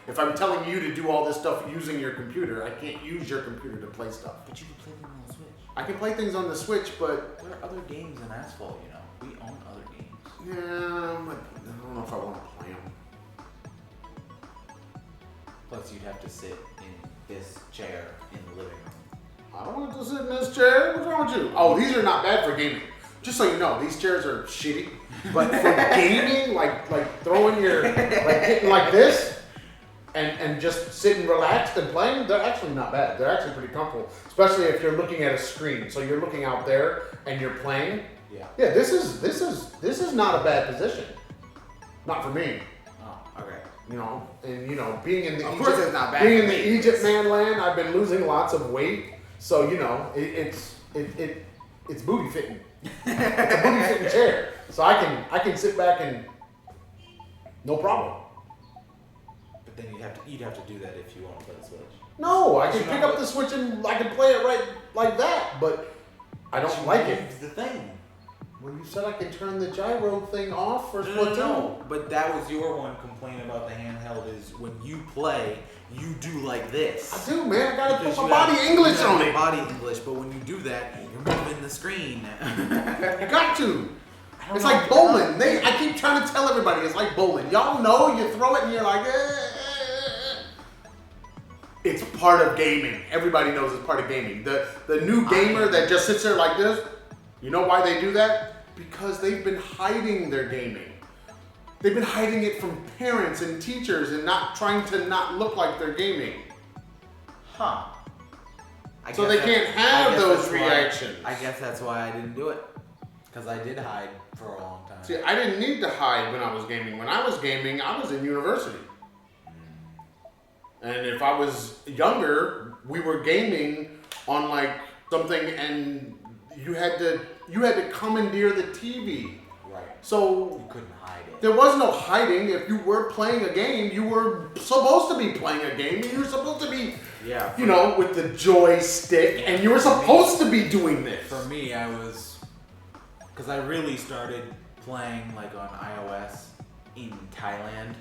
[SPEAKER 1] if I'm telling you to do all this stuff using your computer, I can't use your computer to play stuff.
[SPEAKER 2] But you can play them on the Switch.
[SPEAKER 1] I can play things on the Switch, but
[SPEAKER 2] There are other games in Asphalt, you know. We own other games.
[SPEAKER 1] yeah, I don't know if I want to play them.
[SPEAKER 2] Plus, you'd have to sit in this chair in the living room.
[SPEAKER 1] I don't want to sit in this chair. What's wrong with you? Oh, these are not bad for gaming. Just so you know, these chairs are shitty. But for gaming, like throwing your, like hitting like this, and just sitting relaxed and playing, they're actually not bad. They're actually pretty comfortable, especially if you're looking at a screen. So you're looking out there and you're playing.
[SPEAKER 2] Yeah.
[SPEAKER 1] Yeah, this is not a bad position. Not for me.
[SPEAKER 2] Oh, okay.
[SPEAKER 1] You know, and being in the
[SPEAKER 2] Of course it's not bad
[SPEAKER 1] being
[SPEAKER 2] for
[SPEAKER 1] in the
[SPEAKER 2] me.
[SPEAKER 1] Egypt man land, I've been losing lots of weight. So it's booty fitting. It's a booty fitting chair. So I can sit back and no problem.
[SPEAKER 2] But then you'd have to do that if you want to play the Switch.
[SPEAKER 1] No, I can
[SPEAKER 2] You
[SPEAKER 1] pick
[SPEAKER 2] know
[SPEAKER 1] up the Switch and I can play it right like that, but I don't like it.
[SPEAKER 2] It's the thing.
[SPEAKER 1] Well, you said I could turn the gyro thing off for
[SPEAKER 2] No,
[SPEAKER 1] Splatoon.
[SPEAKER 2] no. But that was your one complaint about the handheld is when you play, you do like this.
[SPEAKER 1] I do, man. I gotta
[SPEAKER 2] Because
[SPEAKER 1] put my
[SPEAKER 2] you
[SPEAKER 1] body
[SPEAKER 2] have-
[SPEAKER 1] English
[SPEAKER 2] you have
[SPEAKER 1] on
[SPEAKER 2] your
[SPEAKER 1] it.
[SPEAKER 2] Body English, but when you do that, you're moving the screen.
[SPEAKER 1] You got to.
[SPEAKER 2] don't
[SPEAKER 1] It's
[SPEAKER 2] know
[SPEAKER 1] like
[SPEAKER 2] if you're
[SPEAKER 1] bowling. I keep trying to tell everybody it's like bowling. Y'all know you throw it and you're like, It's part of gaming. Everybody knows it's part of gaming. The new gamer that just sits there like this, you know why they do that? Because they've been hiding their gaming. They've been hiding it from parents and teachers and not trying to not look like they're gaming.
[SPEAKER 2] Huh.
[SPEAKER 1] So they can't have those reactions.
[SPEAKER 2] I guess that's why I didn't do it. Because I did hide for a long time.
[SPEAKER 1] See, I didn't need to hide when I was gaming. When I was gaming, I was in university. And if I was younger, we were gaming on like something and you had to commandeer the TV.
[SPEAKER 2] Right.
[SPEAKER 1] So
[SPEAKER 2] You couldn't hide it.
[SPEAKER 1] there was no hiding. If you were playing a game, you were supposed to be playing a game. You were supposed to be,
[SPEAKER 2] Yeah.
[SPEAKER 1] with the joystick, and you were supposed to be doing this.
[SPEAKER 2] For me, I was, because I really started playing like on iOS in Thailand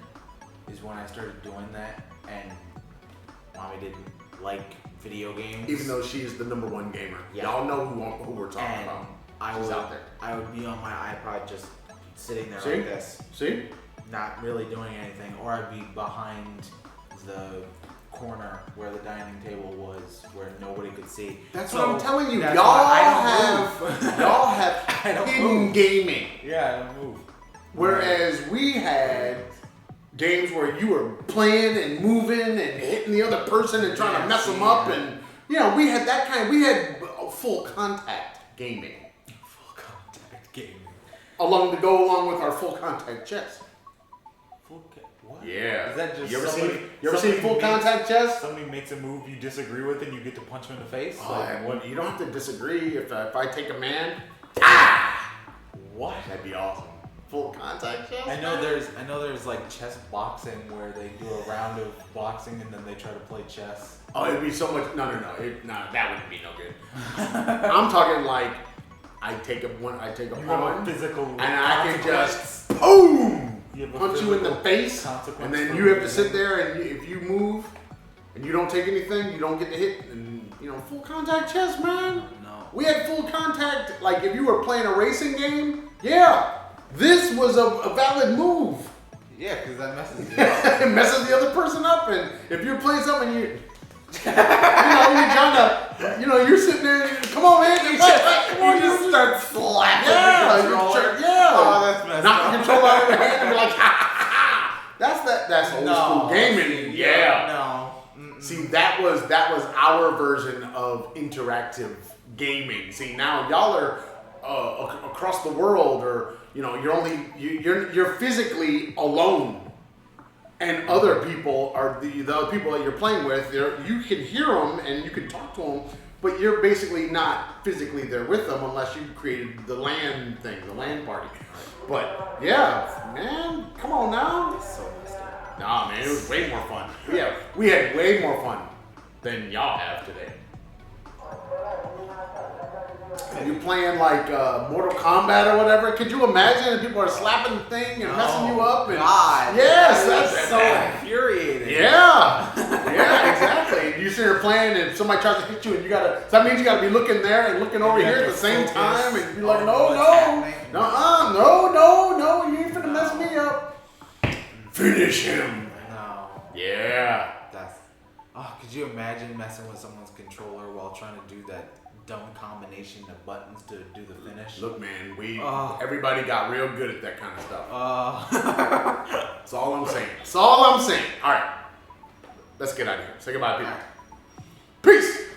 [SPEAKER 2] is when I started doing that, and mommy didn't like video games.
[SPEAKER 1] Even though she is the #1 gamer.
[SPEAKER 2] Yeah.
[SPEAKER 1] Y'all know who we're talking
[SPEAKER 2] and
[SPEAKER 1] about.
[SPEAKER 2] I
[SPEAKER 1] She's
[SPEAKER 2] would,
[SPEAKER 1] out there.
[SPEAKER 2] I would be on my iPod just sitting there
[SPEAKER 1] See?
[SPEAKER 2] like this,
[SPEAKER 1] See?
[SPEAKER 2] not really doing anything, or I'd be behind the corner where the dining table was, where nobody could see.
[SPEAKER 1] That's
[SPEAKER 2] So
[SPEAKER 1] what I'm telling you.
[SPEAKER 2] that's
[SPEAKER 1] Y'all
[SPEAKER 2] why I
[SPEAKER 1] have
[SPEAKER 2] don't move.
[SPEAKER 1] y'all
[SPEAKER 2] I
[SPEAKER 1] have
[SPEAKER 2] don't
[SPEAKER 1] hidden
[SPEAKER 2] move.
[SPEAKER 1] gaming.
[SPEAKER 2] Yeah, I don't move.
[SPEAKER 1] Whereas we had games where you were playing and moving and hitting the other person and trying to mess them up, and we had that kind. We had full contact gaming
[SPEAKER 2] Full contact gaming.
[SPEAKER 1] along with our full contact chess.
[SPEAKER 2] What?
[SPEAKER 1] Yeah.
[SPEAKER 2] Is that just
[SPEAKER 1] you ever
[SPEAKER 2] somebody,
[SPEAKER 1] seen full contact chess?
[SPEAKER 2] Somebody makes a move you disagree with and you get to punch him in the face?
[SPEAKER 1] What? You don't have to disagree. If I take a man,
[SPEAKER 2] What?
[SPEAKER 1] that'd be awesome. Full contact chess.
[SPEAKER 2] I know there's like chess boxing where they do a round of boxing and then they try to play chess.
[SPEAKER 1] Oh, it'd be so much. No. That wouldn't be no good. I'm talking like I take a
[SPEAKER 3] You have a
[SPEAKER 1] pawn,
[SPEAKER 3] physical
[SPEAKER 1] and I can
[SPEAKER 3] consequence.
[SPEAKER 1] just boom
[SPEAKER 3] You have a
[SPEAKER 1] punch you in the
[SPEAKER 3] physical
[SPEAKER 1] face,
[SPEAKER 3] consequence
[SPEAKER 1] and then
[SPEAKER 3] for
[SPEAKER 1] you have to
[SPEAKER 3] moving.
[SPEAKER 1] sit there, and if you move and you don't take anything, you don't get to hit. And full contact chess, man.
[SPEAKER 2] No.
[SPEAKER 1] We had full contact. Like if you were playing a racing game, yeah, this was a valid move.
[SPEAKER 2] Yeah, because that messes you up.
[SPEAKER 1] It messes the other person up, and if you're playing something, you're trying to, you're sitting there, and come on, man, come on,
[SPEAKER 2] You just start slapping
[SPEAKER 1] yeah,
[SPEAKER 2] the controller. Oh, that's messed
[SPEAKER 1] knock
[SPEAKER 2] up.
[SPEAKER 1] the controller out of your hand, and you're like, ha ha ha. That's old school gaming, yeah.
[SPEAKER 2] No. Mm-mm.
[SPEAKER 1] See, that was our version of interactive gaming. See, now y'all are across the world, or you're physically alone, and other people are the other people that you're playing with. You can hear them and you can talk to them, but you're basically not physically there with them unless you created the LAN thing, the LAN party. But yeah, man, come on now.
[SPEAKER 2] So messed up.
[SPEAKER 1] Nah, man, it was way more fun. We had way more fun than y'all have today. You playing like Mortal Kombat or whatever? Could you imagine if people are slapping the thing and messing you up? And,
[SPEAKER 2] God.
[SPEAKER 1] yes,
[SPEAKER 2] that's so
[SPEAKER 1] that.
[SPEAKER 2] infuriating.
[SPEAKER 1] Yeah, yeah, exactly. You sit here playing and somebody tries to hit you, and so that means you gotta be looking there and looking over
[SPEAKER 2] You
[SPEAKER 1] here
[SPEAKER 2] have
[SPEAKER 1] at the
[SPEAKER 2] to
[SPEAKER 1] same
[SPEAKER 2] focus
[SPEAKER 1] time, and be like,
[SPEAKER 2] on
[SPEAKER 1] no,
[SPEAKER 2] what's
[SPEAKER 1] no,
[SPEAKER 2] happening.
[SPEAKER 1] no, you ain't finna mess me up. Finish him.
[SPEAKER 2] No.
[SPEAKER 1] Yeah.
[SPEAKER 2] Could you imagine messing with someone's controller while trying to do that dumb combination of buttons to do the finish?
[SPEAKER 1] Look, man, everybody got real good at that kind of stuff. That's all I'm saying. That's all I'm saying. All right, let's get out of here. Say goodbye, people. Peace.